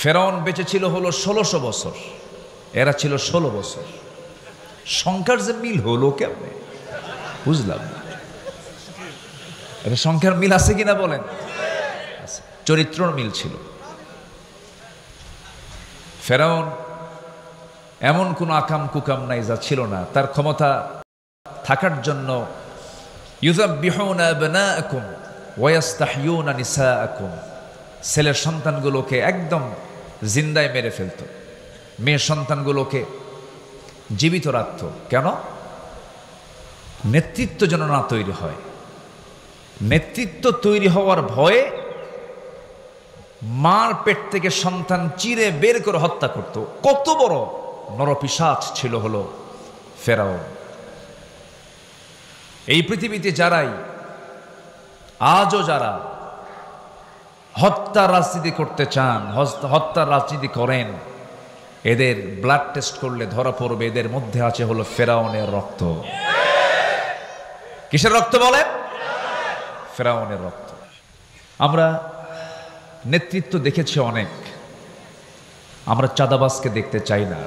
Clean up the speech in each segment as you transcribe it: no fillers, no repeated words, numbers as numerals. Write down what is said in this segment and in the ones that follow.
ফেরাউন বেঁচে ছিল হলো ১৬০০ বছর, এরা ছিল ১৬ বছর। সংখ্যার যে মিল হলো কেমনে বুঝলাম না। এটা সংখ্যার মিল আছে কিনা বলেন? চরিত্রর মিল ছিল। ফেরাউন এমন কোন আকাম কুকাম নাই যা ছিল না। তার ক্ষমতা থাকার জন্য ইউযাব্বিহুনা আবনাআকুম ওয়া ইস্তাহয়ুনা নিসাআকুম, ছেলের সন্তানগুলোকে একদম জিন্দায় মেরে ফেলত, মেয়ের সন্তানগুলোকে জীবিত রাখত। কেন? নেতৃত্ব যেন না তৈরি হয়। নেতৃত্ব তৈরি হওয়ার ভয়ে মার পেট থেকে সন্তান চিরে বের করে হত্যা করত। কত বড় নরপিশাচ ছিল হলো ফেরাউন। এই পৃথিবীতে যারাই আজও যারা হত্যার রাজনীতি করতে চান, হত্যার রাজনীতি করেন, এদের ব্লাড টেস্ট করলে ধরা পড়বে এদের মধ্যে আছে হলো ফেরাউনের রক্ত। কিসের রক্ত বলেন? ফেরাউনের রক্ত। আমরা নেতৃত্ব দেখেছি অনেক, আমরা চাঁদাবাজকে দেখতে চাই না।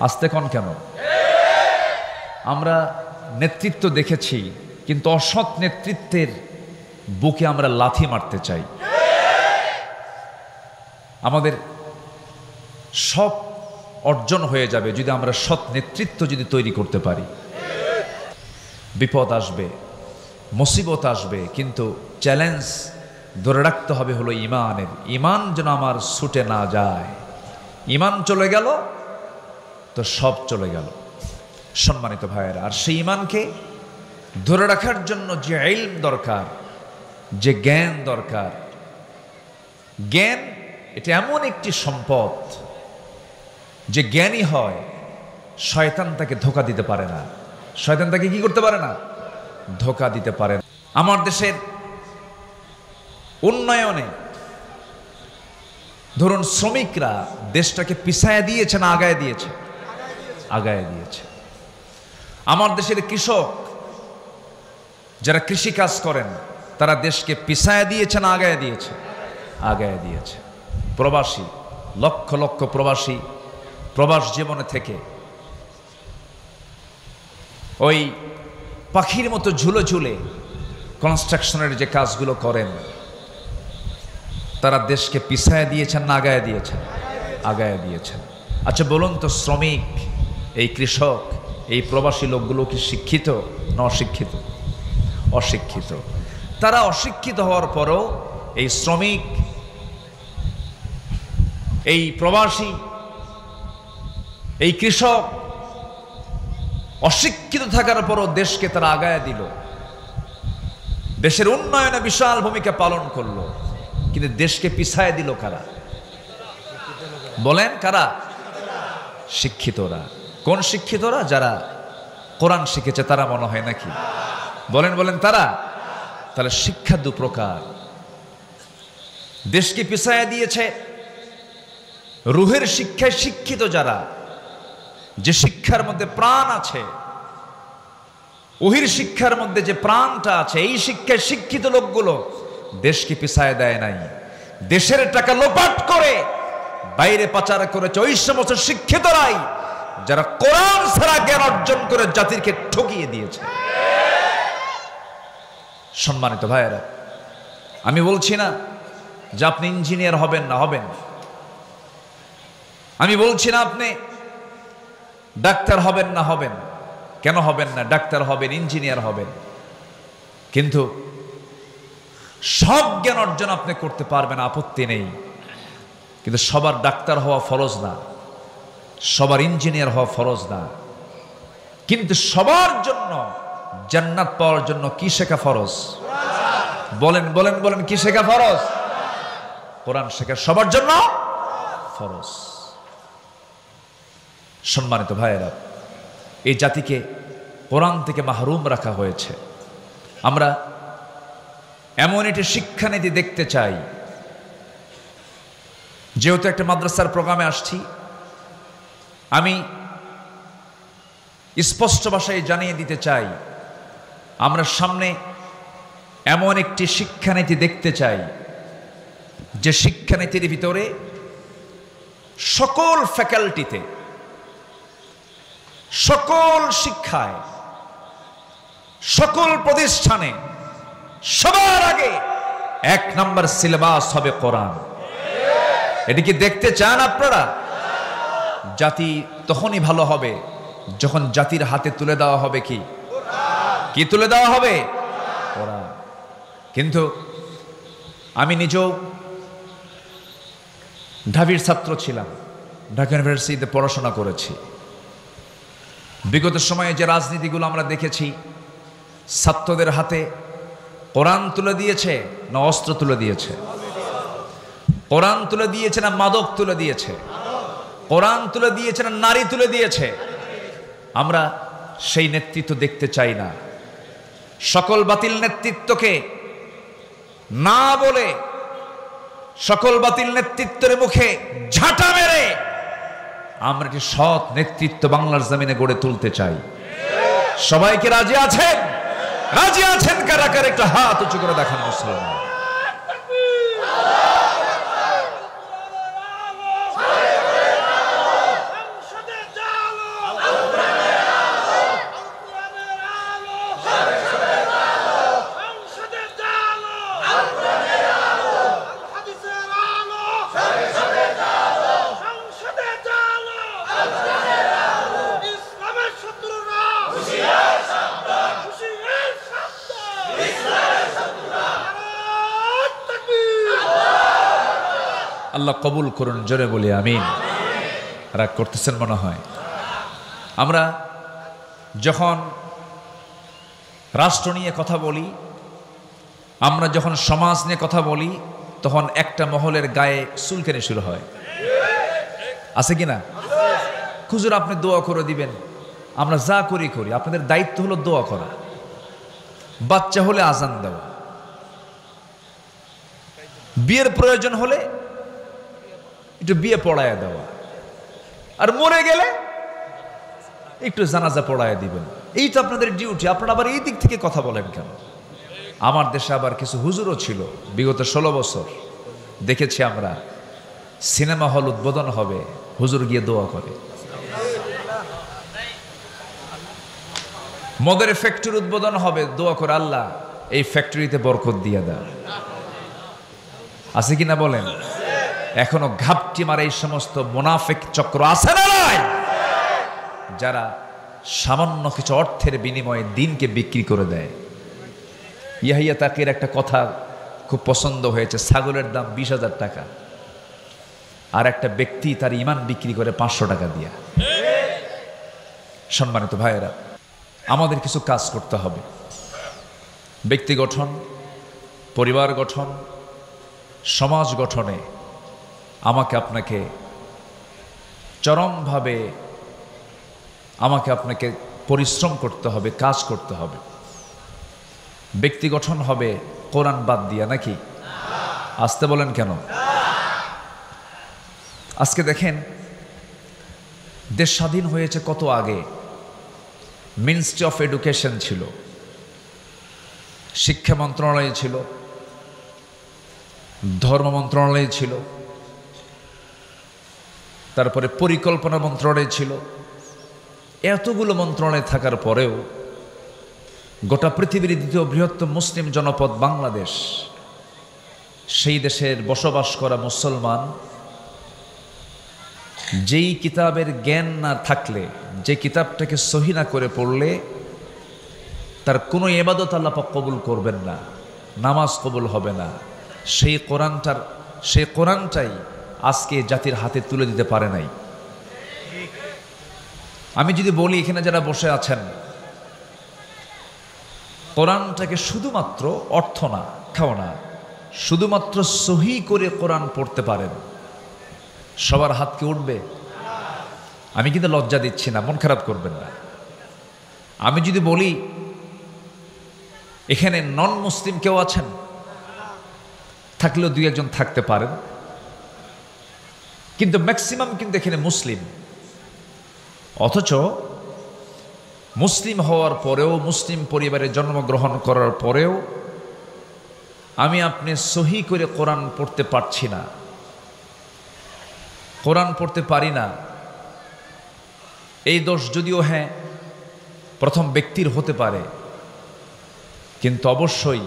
আস্তে কন কেন? আমরা নেতৃত্ব দেখেছি, কিন্তু অসৎ নেতৃত্বের বুকে আমরা লাথি মারতে চাই। আমাদের সব অর্জন হয়ে যাবে যদি আমরা সৎ নেতৃত্ব যদি তৈরি করতে পারি। বিপদ আসবে, মুসিবত আসবে, কিন্তু চ্যালেঞ্জ ধরে রাখতে হবে হলো ইমানের। ইমান যেন আমার ছুটে না যায়। ইমান চলে গেল তো সব চলে গেল। সম্মানিত ভাইয়েরা, আর সেই ইমানকে ধরে রাখার জন্য যে ইলম দরকার, যে জ্ঞান দরকার, জ্ঞান এটা এমন একটি সম্পদ যে জ্ঞানী হয় শয়তান তাকে ধোঁকা দিতে পারে না। শয়তান তাকে কি করতে পারে না? ধোঁকা দিতে পারে না। আমার দেশের উন্নয়নে ধরুন শ্রমিকরা দেশটাকে পিছায় দিয়েছে না আগায় দিয়েছে? আগায় দিয়েছে। আমার দেশের কৃষক যারা কৃষি কাজ করেন তারা দেশকে পিছায় দিয়েছে না আগায় দিয়েছে? আগায় দিয়েছে। প্রবাসী, লক্ষ লক্ষ প্রবাসী প্রবাস জীবনে থেকে ওই পাখির মতো ঝুলে ঝুলে কনস্ট্রাকশনের যে কাজগুলো করেন, তারা দেশকে পিছায় দিয়েছেন না আগায় দিয়েছেন? আগায় দিয়েছেন। আচ্ছা বলুন তো, শ্রমিক, এই কৃষক, এই প্রবাসী লোকগুলো কি শিক্ষিত না অশিক্ষিত? অশিক্ষিত। তারা অশিক্ষিত হওয়ার পরও এই শ্রমিক, এই প্রবাসী, এই কৃষক অশিক্ষিত থাকার পরও দেশকে তারা আগায় দিল, দেশের উন্নয়নে বিশাল ভূমিকা পালন করলো। কিন্তু দেশকে পিছায় দিল কারা? বলেন কারা? শিক্ষিতরা। কোন শিক্ষিতরা? যারা কোরআন শিখেছে তারা মনে হয় নাকি? বলেন বলেন তারা। তাহলে শিক্ষা দু প্রকার। দেশকে পিছায় দিয়েছে রুহের শিক্ষায় শিক্ষিত যারা, যে শিক্ষার মধ্যে প্রাণ আছে, ওহির শিক্ষার মধ্যে যে প্রাণটা আছে, এই শিক্ষায় শিক্ষিত লোকগুলো দেশকে পিছায় দেয় নাই। দেশের টাকা লোপাট করে বাইরে পাচার করেছে ওই সমস্ত শিক্ষিতরাই যারা কোরআন ছাড়া জ্ঞান অর্জন করে জাতিকে ঠকিয়ে দিয়েছে। সম্মানিত ভাইয়েরা, আমি বলছি না যে আপনি ইঞ্জিনিয়ার হবেন না, হবেন। আমি বলছি না আপনি ডাক্তার হবেন না, হবেন। কেন হবেন না? ডাক্তার হবেন, ইঞ্জিনিয়ার হবেন, কিন্তু সব জ্ঞান অর্জন আপনি করতে পারবেন, আপত্তি নেই। কিন্তু সবার ডাক্তার হওয়া ফরজ না, সবার ইঞ্জিনিয়ার হওয়া ফরজ না। কিন্তু সবার জন্য জান্নাত পাওয়ার জন্য কি শেখা ফরজ? বলেন বলেন বলেন, কি শেখা ফরজ? কোরআন শেখা সবার জন্য ফরজ। সম্মানিত ভাইয়েরা, এই জাতিকে কোরআন থেকে মাহরুম রাখা হয়েছে। আমরা এমন একটি শিক্ষানীতি দেখতে চাই। যেহেতু একটা মাদ্রাসার প্রোগ্রামে আসছি, আমি স্পষ্ট ভাষায় জানিয়ে দিতে চাই, আমরা সামনে এমন একটি শিক্ষানীতি দেখতে চাই যে শিক্ষানীতির ভিতরে সকল ফ্যাকাল্টিতে, সকল শিক্ষায়, সকল প্রতিষ্ঠানে সবার আগে 1 নম্বর সিলেবাস হবে কোরআন। এটি কি দেখতে চান আপনারা? জাতি তখনই ভালো হবে যখন জাতির হাতে তুলে দেওয়া হবে কি তুলে দেওয়া হবে? কোরআন। কিন্তু আমি নিজেও ঢাবির ছাত্র ছিলাম, ঢাকা ইউনিভার্সিটিতে পড়াশোনা করেছি। বিগত সময়ে যে রাজনীতিগুলো আমরা দেখেছি, ছাত্রদের হাতে কোরআন তুলে দিয়েছে না অস্ত্র তুলে দিয়েছে? কোরআন তুলে দিয়েছে না মাদক তুলে দিয়েছে? কোরআন তুলে দিয়েছে না নারী তুলে দিয়েছে? আমরা সেই নেতৃত্ব দেখতে চাই না। সকল বাতিল নেতৃত্বকে না বলে, সকল বাতিল নেতৃত্বের মুখে ঝাঁটা মেরে আমরা একটি সৎ নেতৃত্ব বাংলার জমিনে গড়ে তুলতে চাই। সবাইকে রাজি আছেন? রাজি আছেন কারা কারা? একটা হাত উঁচু করে দেখান মুসলমান। আল্লাহ কবুল করুন, জোরে বলি আমিন। রাগ করতেছেন মনে হয়। আমরা যখন রাষ্ট্র নিয়ে কথা বলি, আমরা যখন সমাজ নিয়ে কথা বলি, তখন একটা মহলের গায়ে চুলকানি শুরু হয়, আছে কিনা? হুজুর আপনি দোয়া করে দিবেন। আমরা যা করি, আপনাদের দায়িত্ব হলো দোয়া করা, বাচ্চা হলে আজান দেওয়া, বিয়ের প্রয়োজন হলে একটু বিয়ে পড়ায় দেওয়া, আর মরে গেলে একটু জানাজা পড়ায় দিবেন। এই তো আপনাদের ডিউটি। আপনারা আবার এই দিক থেকে কথা বলেন কেন? আমার দেশে আবার কিছু হুজুরও ছিল, বিগত 16 বছর দেখেছি আমরা, সিনেমা হল উদ্বোধন হবে, হুজুর গিয়ে দোয়া করে। মদের ফ্যাক্টরি উদ্বোধন হবে, দোয়া করে আল্লাহ এই ফ্যাক্টরিতে বরকত দিয়ে দাও। আছে কিনা বলেন? এখনো ঘাপটি মারা এই সমস্ত মুনাফিক চক্র আছে না নাই, যারা সামান্য কিছু অর্থের বিনিময়ে দিনকে বিক্রি করে দেয়। ইয়াহিয়া তাকির একটা কথা খুব পছন্দ হয়েছে, ছাগলের দাম 20,000 টাকা, আর একটা ব্যক্তি তার ইমান বিক্রি করে 500 টাকা দিয়া। সম্মানিত ভাইয়েরা, আমাদের কিছু কাজ করতে হবে। ব্যক্তি গঠন, পরিবার গঠন, সমাজ গঠনে আমাকে আপনাকে চরমভাবে পরিশ্রম করতে হবে, কাজ করতে হবে। ব্যক্তি গঠন হবে কোরআন বাদ দিয়া, নাকি? আসতে বলেন কেন? আজকে দেখেন, দেশ স্বাধীন হয়েছে কত আগে। মিনিস্ট্রি অফ এডুকেশন ছিল, শিক্ষা মন্ত্রণালয় ছিল, ধর্ম মন্ত্রণালয় ছিল, তারপরে পরিকল্পনা মন্ত্রণালয় ছিল। এতগুলো মন্ত্রণালয় থাকার পরেও গোটা পৃথিবীর দ্বিতীয় বৃহত্তম মুসলিম জনপদ বাংলাদেশ, সেই দেশের বসবাস করা মুসলমান যেই কিতাবের জ্ঞান না থাকলে, যে কিতাবটাকে সহি না করে পড়লে তার কোনো ইবাদত আল্লাহ পাক কবুল করবেন না, নামাজ কবুল হবে না। সেই কোরআনটাই আজকে জাতির হাতে তুলে দিতে পারে নাই। আমি যদি বলি, এখানে যারা বসে আছেন, কোরআনটাকে শুধুমাত্র অর্থ না, খাও না, শুধুমাত্র সহি করে কোরআন পড়তে পারেন, সবার হাত কি উঠবে? আমি কিন্তু লজ্জা দিচ্ছি না, মন খারাপ করবেন না। আমি যদি বলি এখানে নন মুসলিম কেউ আছেন, থাকলেও 2-1 জন থাকতে পারেন, কিন্তু ম্যাক্সিমাম কিন্তু এখানে মুসলিম। অথচ মুসলিম হওয়ার পরেও, মুসলিম পরিবারে জন্মগ্রহণ করার পরেও আমি আপনি সহি করে কোরআন পড়তে পারছি না, কোরআন পড়তে পারি না, এই দোষ যদিও হ্যাঁ প্রথম ব্যক্তির হতে পারে, কিন্তু অবশ্যই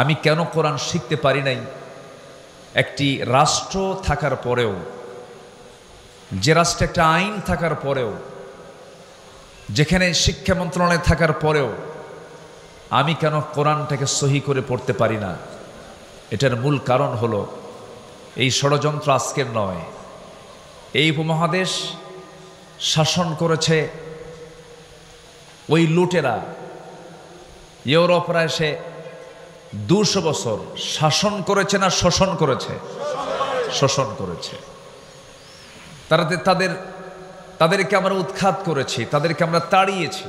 আমি কেন কোরআন শিখতে পারি নাই? একটি রাষ্ট্র থাকার পরেও, যে রাষ্ট্রে একটা আইন থাকার পরেও, যেখানে শিক্ষা মন্ত্রণালয় থাকার পরেও আমি কেন কোরআনটাকে সহি করে পড়তে পারি না? এটার মূল কারণ হলো এই ষড়যন্ত্র আজকের নয়। এই উপমহাদেশ শাসন করেছে ওই লুটেরা। ইউরোপরা এসে 200 বছর শাসন করেছে না শোষণ করেছে? শোষণ করেছে। তাদেরকে আমরা উৎখাত করেছি, তাদেরকে আমরা তাড়িয়েছি।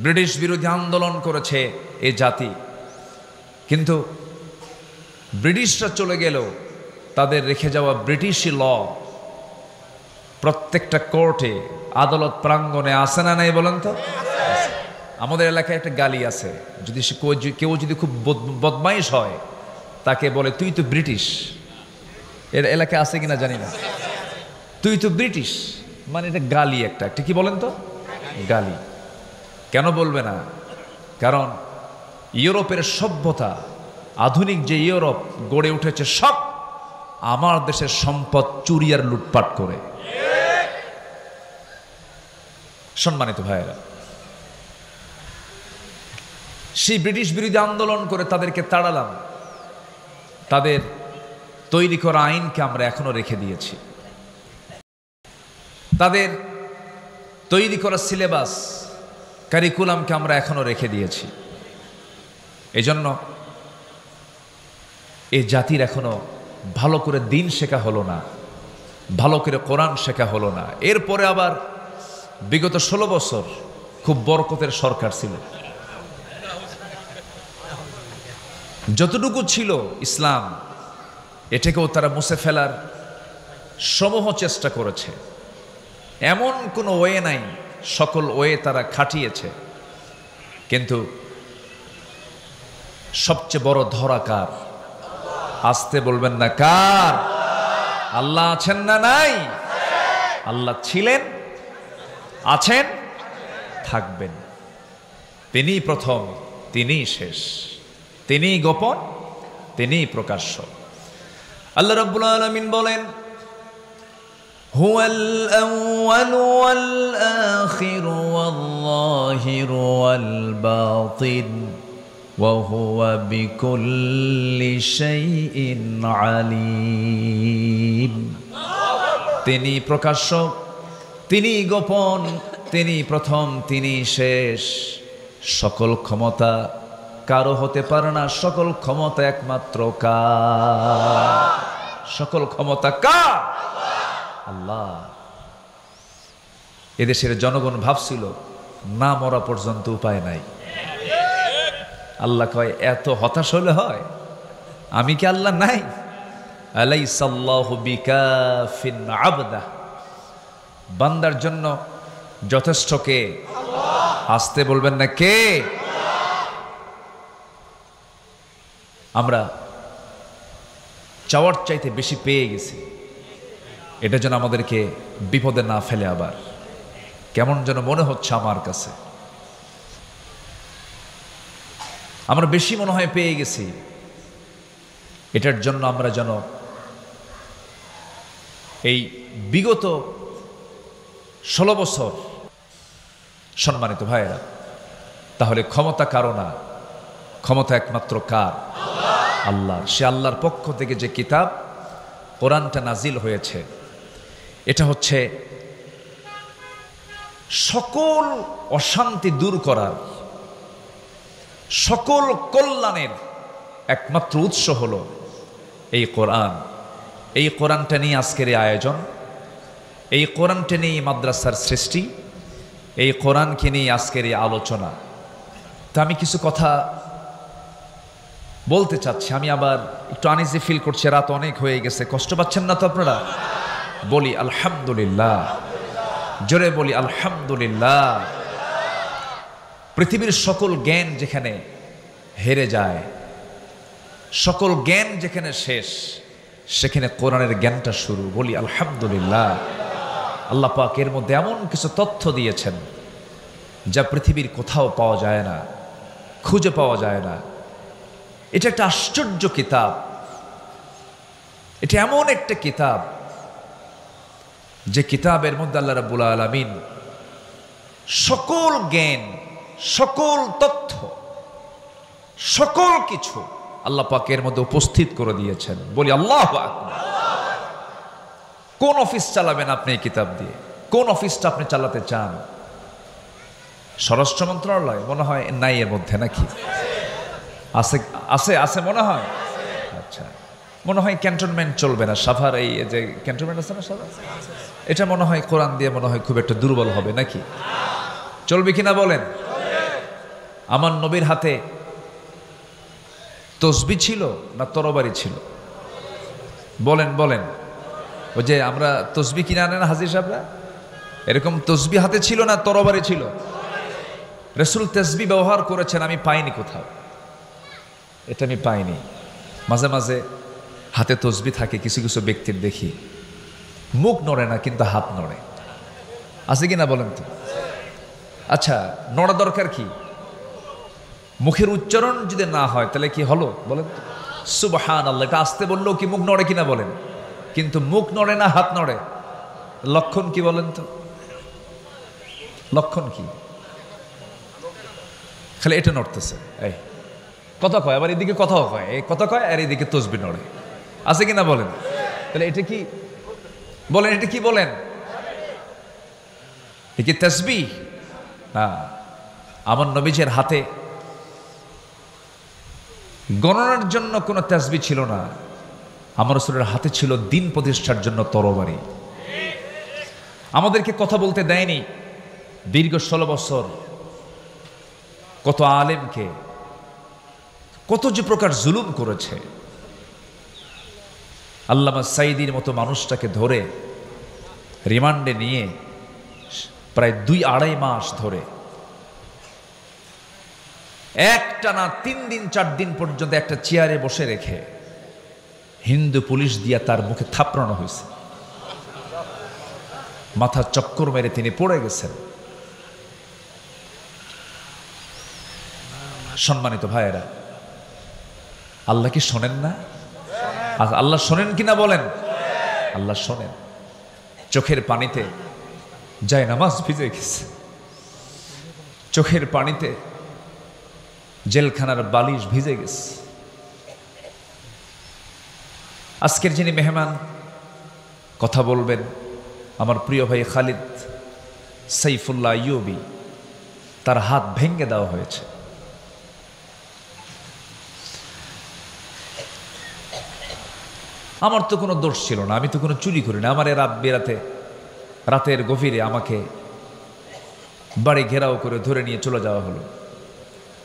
ব্রিটিশ বিরোধী আন্দোলন করেছে এই জাতি, কিন্তু ব্রিটিশরা চলে গেলেও তাদের রেখে যাওয়া ব্রিটিশি ল প্রত্যেকটা কোর্টে, আদালত প্রাঙ্গণে আছে না নাই বলেন তো? আমাদের এলাকায় একটা গালি আছে, যদি কেউ যদি খুব বদমাইশ হয় তাকে বলে তুই তো ব্রিটিশ। এর এলাকায় আছে কিনা জানি না, তুই তো ব্রিটিশ, মানে এটা গালি একটা কি বলেন তো? গালি। কেন বলবে না? কারণ ইউরোপের সভ্যতা, আধুনিক যে ইউরোপ গড়ে উঠেছে, সব আমার দেশের সম্পদ চুরি আর লুটপাট করে। সম্মানিত ভাইয়েরা, সেই ব্রিটিশ বিরোধী আন্দোলন করে তাদেরকে তাড়ালাম। তাদের তৈরি করা আইনকে আমরা এখনো রেখে দিয়েছি। তাদের তৈরি করা সিলেবাস, কারিকুলামকে আমরা এখনো রেখে দিয়েছি। এজন্য এই জাতির এখনো ভালো করে দিন শেখা হলো না, ভালো করে কোরআন শেখা হলো না। এরপরে আবার বিগত 16 বছর খুব বরকতের সরকার ছিল। যতটুকু ছিল ইসলাম, এটাকেও তারা মুছে ফেলার সমূহ চেষ্টা করেছে। এমন কোনো ওয়ে নাই, সকল ওয়ে তারা খাটিয়েছে, কিন্তু সবচেয়ে বড় ধরা কার? আসতে বলবেন না কার? আল্লাহ আছেন না নাই? আল্লাহ ছিলেন, আছেন, থাকবেন। তিনি প্রথম, তিনি শেষ, তিনি গোপন, তিনি প্রকাশ্য। আল্লাহ রাব্বুল আলামিন বলেন, হুয়াল আউয়ালু ওয়াল আখিরু ওয়াল যাহিরু ওয়াল বাতিন ওয়া হুয়া বিকুল্লি শাইইন আলীম। তিনি প্রকাশ্য, তিনি গোপন, তিনি প্রথম, তিনি শেষ। সকল ক্ষমতা কারো হতে পারে না, সকল ক্ষমতা একমাত্র কার? সকল ক্ষমতা কার? আল্লাহ। এদেশের জনগণ ভাবছিল না মরা পর্যন্ত উপায় নাই। আল্লাহ কয় এত হতাশ হলে হয়? আমি কি আল্লাহ নাই? আলাইসাল্লাহু বিকাফিন আবদা। বান্দার জন্য যথেষ্ট কে? আসতে বলবেন না কে? আমরা চাওয়ার চাইতে বেশি পেয়ে গেছি, এটা যেন আমাদেরকে বিপদে না ফেলে। আবার কেমন যেন মনে হচ্ছে আমার কাছে, আমরা বেশি মনে হয় পেয়ে গেছি। এটার জন্য আমরা যেন এই বিগত 16 বছর, সম্মানিত ভাইয়েরা, তাহলে ক্ষমতা কারো না, ক্ষমতা একমাত্র কার? আল্লাহ। সে আল্লাহর পক্ষ থেকে যে কিতাব কোরআনটা নাজিল হয়েছে, এটা হচ্ছে সকল অশান্তি দূর করার, সকল কল্যাণের একমাত্র উৎস হলো এই কোরআন। এই কোরআনটা নিয়ে আজকের এই আয়োজন, এই কোরআনটা নিয়ে মাদ্রাসার সৃষ্টি, এই কোরআনকে নিয়ে আজকের এই আলোচনা। তা আমি কিছু কথা বলতে চাচ্ছি। আমি আবার একটু আনইজি ফিল করছি, রাত অনেক হয়ে গেছে। কষ্ট পাচ্ছেন না তো আপনারা? বলি আলহামদুলিল্লাহ, জোরে বলি আলহামদুলিল্লাহ। পৃথিবীর সকল জ্ঞান যেখানে হেরে যায়, সকল জ্ঞান যেখানে শেষ সেখানে কোরআনের জ্ঞানটা শুরু। বলি আলহামদুলিল্লাহ। আল্লাহ পাক এর মধ্যে এমন কিছু তথ্য দিয়েছেন যা পৃথিবীর কোথাও পাওয়া যায় না, খুঁজে পাওয়া যায় না। এটা একটা আশ্চর্য কিতাব। এটা এমন একটা কিতাব যে কিতাবের মধ্যে আল্লাহ রাব্বুল আলামিন সকল জ্ঞান, সকল তথ্য, সকল কিছু আল্লাহ পাকের মধ্যে উপস্থিত করে দিয়েছেন। বলি আল্লাহু আকবার। কোন অফিস চালাবেন আপনি এই কিতাব দিয়ে? কোন অফিসটা আপনি চালাতে চান? স্বরাষ্ট্র মন্ত্রণালয় মনে হয় নাই এর মধ্যে, নাকি আছে? আছে আছে মনে হয়। আচ্ছা, মনে হয় ক্যান্টনমেন্ট চলবে না, সাভার এই যে ক্যান্টনমেন্ট আছে না সাভার, এটা মনে হয় কোরআন দিয়ে মনে হয় খুব একটা দুর্বল হবে, নাকি? চলবে কিনা বলেন? আমার নবীর হাতে তসবি ছিল না তরবারি ছিল? বলেন বলেন। ওই যে আমরা তসবি কিনে আনেন হাজির সাহেবরা, এরকম তসবি হাতে ছিল না তরবারি ছিল? রাসূল তসবি ব্যবহার করেছেন, আমি পাইনি কোথাও, এটা আমি পাইনি। মাঝে মাঝে হাতে তসবি থাকে কিছু কিছু ব্যক্তির, দেখি মুখ নড়ে না কিন্তু হাত নড়ে, আছে কিনা বলেন তো? আচ্ছা, নড়া দরকার কি? মুখের উচ্চারণ যদি না হয় তাহলে কি হলো বলেন তো? সুবহানাল্লাহ, এটা আসতে বললেও কি মুখ নড়ে কিনা বলেন? কিন্তু মুখ নড়ে না, হাত নড়ে, লক্ষণ কি বলেন তো? লক্ষণ কি? খালি এটা নড়তেছে, এই কথা কয়, আবার এদিকে কথাও কয়, এই কথা কয় আর এদিকে তসবি নড়ে, আছে কিনা বলেন? তাহলে এটা কি বলেন? এটা কি বলেন? এ কি তাসবিহ? না, আমার নবীজের হাতে গণনার জন্য কোনো তাসবিহ ছিল না, আমার রাসূলের হাতে ছিল দিন প্রতিষ্ঠার জন্য তরবারি। আমাদেরকে কথা বলতে দেয়নি দীর্ঘ 16 বছর। কত আলেমকে কত যে প্রকার জুলুম করেছে। আল্লামা সাইদির মতো মানুষটাকে ধরে রিমান্ডে নিয়ে প্রায় 2-2.5 মাস ধরে একটানা 3 দিন 4 দিন পর্যন্ত একটা চেয়ারে বসে রেখে হিন্দু পুলিশ দিয়া তার মুখে থাপড়ানো হয়েছে। মাথা চক্কর মেরে তিনি পড়ে গেছেন। সম্মানিত ভাইয়েরা, আল্লাহ কি শোনেন না? আল্লাহ শোনেন কিনা বলেন? আল্লাহ শোনেন। চোখের পানিতে যায় নামাজ ভিজে গেছে, চোখের পানিতে জেলখানার বালিশ ভিজে গেছে। আজকের যিনি মেহমান কথা বলবেন, আমার প্রিয় ভাই খালিদ সাইফুল্লাহ আইয়ুবী, তার হাত ভেঙে দেওয়া হয়েছে। আমার তো কোনো দোষ ছিল না, আমি তো কোনো চুরি করি না। আমার রাতের গভীরে আমাকে বাড়ি ঘেরাও করে ধরে নিয়ে চলে যাওয়া হলো।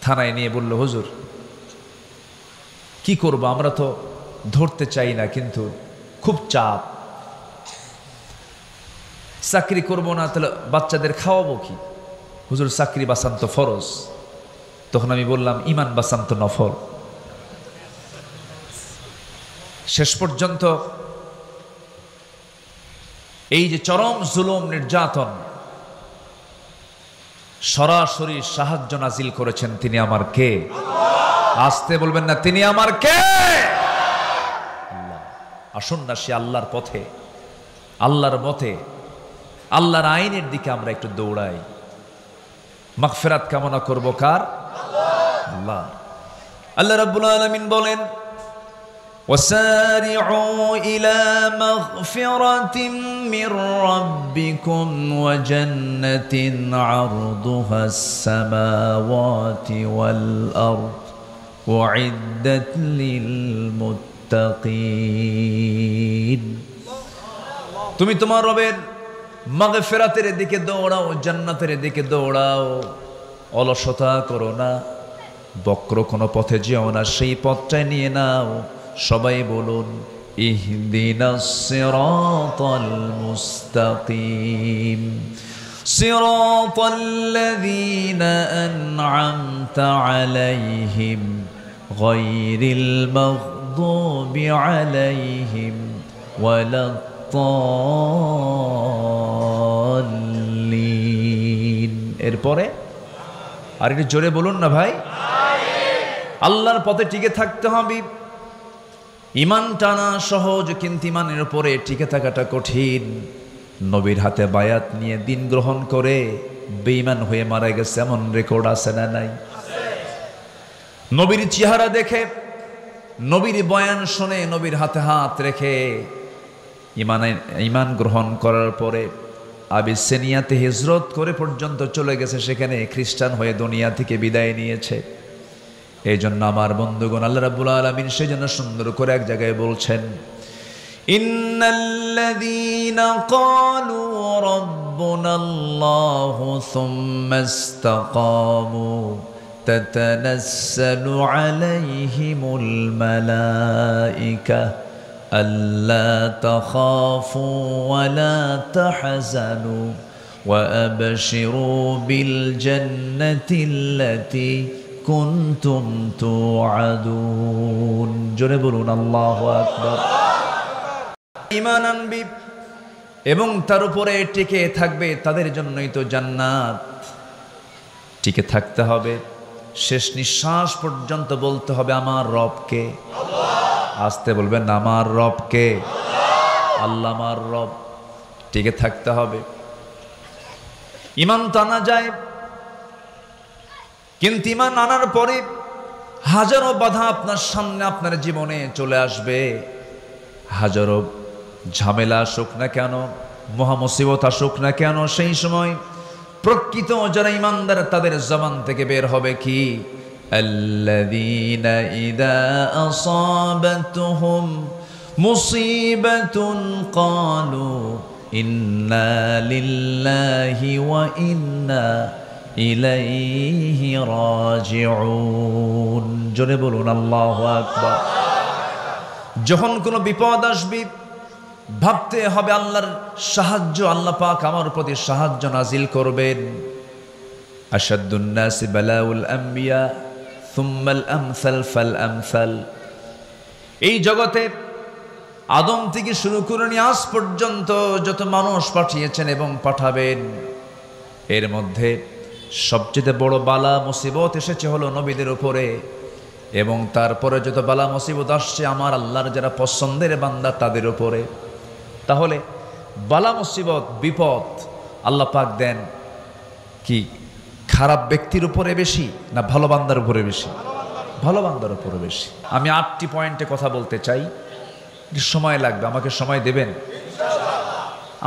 থানায় নিয়ে বলল, হুজুর কি করব, আমরা তো ধরতে চাই না কিন্তু খুব চাপ, চাকরি করব না তাহলে বাচ্চাদের খাওয়াবো কি? হুজুর চাকরি বাঁচান তো ফরজ। তখন আমি বললাম, ইমান বাঁচান তো নফল। শেষ পর্যন্ত এই যে চরম জুলুম নির্যাতন, সরাসরি সাহায্য নাজিল করেছেন তিনি আমার কে? আসতে বলবেন না, তিনি আমার কে? আল্লাহ। আসুন না সে আল্লাহর পথে, আল্লাহর মতে, আল্লাহর আইনের দিকে আমরা একটু দৌড়াই। মাগফিরাত কামনা করব কার? আল্লাহ। আল্লাহ রাব্বুল আলামিন বলেন, وسارعوا إلى مغفرة من ربكم وجنة عرضها السماوات والأرض أعدت للمتقين। তুমি তোমার রবের মাগফিরাতের দিকে দৌড়াও, জান্নাতের দিকে দৌড়াও, অলসতা করো না, বক্র কোনো পথে যেও না, সেই পথটাই নিয়ে নাও। সবাই বলুন, ইহদিনাস সিরাতাল মুস্তাকিম সিরাতাল্লাযীনা আন'আমতা আলাইহিম গায়রিল মাগদুবি আলাইহিম ওয়ালাদ-দাল্লিন। এরপরে আর একটু জোরে বলুন না ভাই। আল্লাহর পথে টিকে থাকতে হবে। ঈমান টানা সহজ, কিন্তু ঈমানের উপরে টিকে থাকাটা কঠিন। নবীর হাতে বায়াত নিয়ে দিন গ্রহণ করে বেঈমান হয়ে মারা গেছে এমন রেকর্ড আছে না নাই? নবীর চেহারা দেখে, নবীর বয়ান শুনে, নবীর হাতে হাত রেখে ঈমান গ্রহণ করার পরে আবিসিনিয়াতে হিজরত করে পর্যন্ত চলে গেছে, সেখানে খ্রিস্টান হয়ে দুনিয়া থেকে বিদায় নিয়েছে। এই জন্য আমার বন্ধুগণ, আল্লাহ রাব্বুল আলামিন সেজন্য সুন্দর করে এক জায়গায় বলছেন, ইন্নাল্লাযীনা ক্বালু রাব্বুনাল্লাহু সুম্মা ইসতাকামু তাতানাসসালু আলাইহিমুল মালায়েকা আল্লা তাখাফু ওয়া লা তাহজানু ওয়া আবশিরু বিল জান্নাতিল্লাতী কুনতুম তুআদুন। জোরে বলুন আল্লাহু আকবার। ঈমান আনবি এবং তার উপরে টিকে থাকবে, তাদের জন্যই তো জান্নাত। টিকে থাকতে হবে, শেষ নিঃশ্বাস পর্যন্ত বলতে হবে আমার রবকে। আসতে বলবেন আমার রবকে। আল্লাহ আমার রব। টিকে থাকতে হবে। ঈমান তো আনা যায়, কিন্তু ঈমান আনার পরে হাজারো বাধা আপনার সামনে আপনার জীবনে চলে আসবে। হাজারো ঝামেলা আসুক না কেন, মহামুসিবত আসুক না কেন, সেই সময় প্রকৃত যারা ঈমানদার তাদের জবান থেকে বের হবে কি, আল্লাযীনা ইযা আসাবাতুহুম মুসিবাতুন ক্বালু ইন্না লিল্লাহি ওয়া ইন্না ইলাইহি রাজিউন। জোরে বলুন আল্লাহু আকবার। যখন কোনো বিপদ আসবে ভাবতে হবে আল্লাহর সাহায্য, আল্লাহ পাক আমার প্রতি সাহায্য নাজিল করবেন। আশাদ্দুন নাসি বালাউল আম্বিয়া সুম্মাল আমসাল ফাল আমসাল। এই জগতে আদম থেকে শুরু করে নিয়ে আজ পর্যন্ত যত মানুষ পাঠিয়েছেন এবং পাঠাবেন, এর মধ্যে সবচেয়ে বড় বালা মুসিবত এসেছে হলো নবীদের উপরে, এবং তারপরে যত বালা মুসিবত আসছে আমার আল্লাহর যারা পছন্দের বান্দা তাদের উপরে। তাহলে বালা মুসিবত বিপদ আল্লাহ পাক দেন কি খারাপ ব্যক্তির উপরে বেশি না ভালো বান্দার উপরে বেশি? ভালো বান্দার উপরে বেশি। আমি 8টি পয়েন্টে কথা বলতে চাই, সময় লাগবে, আমাকে সময় দেবেন?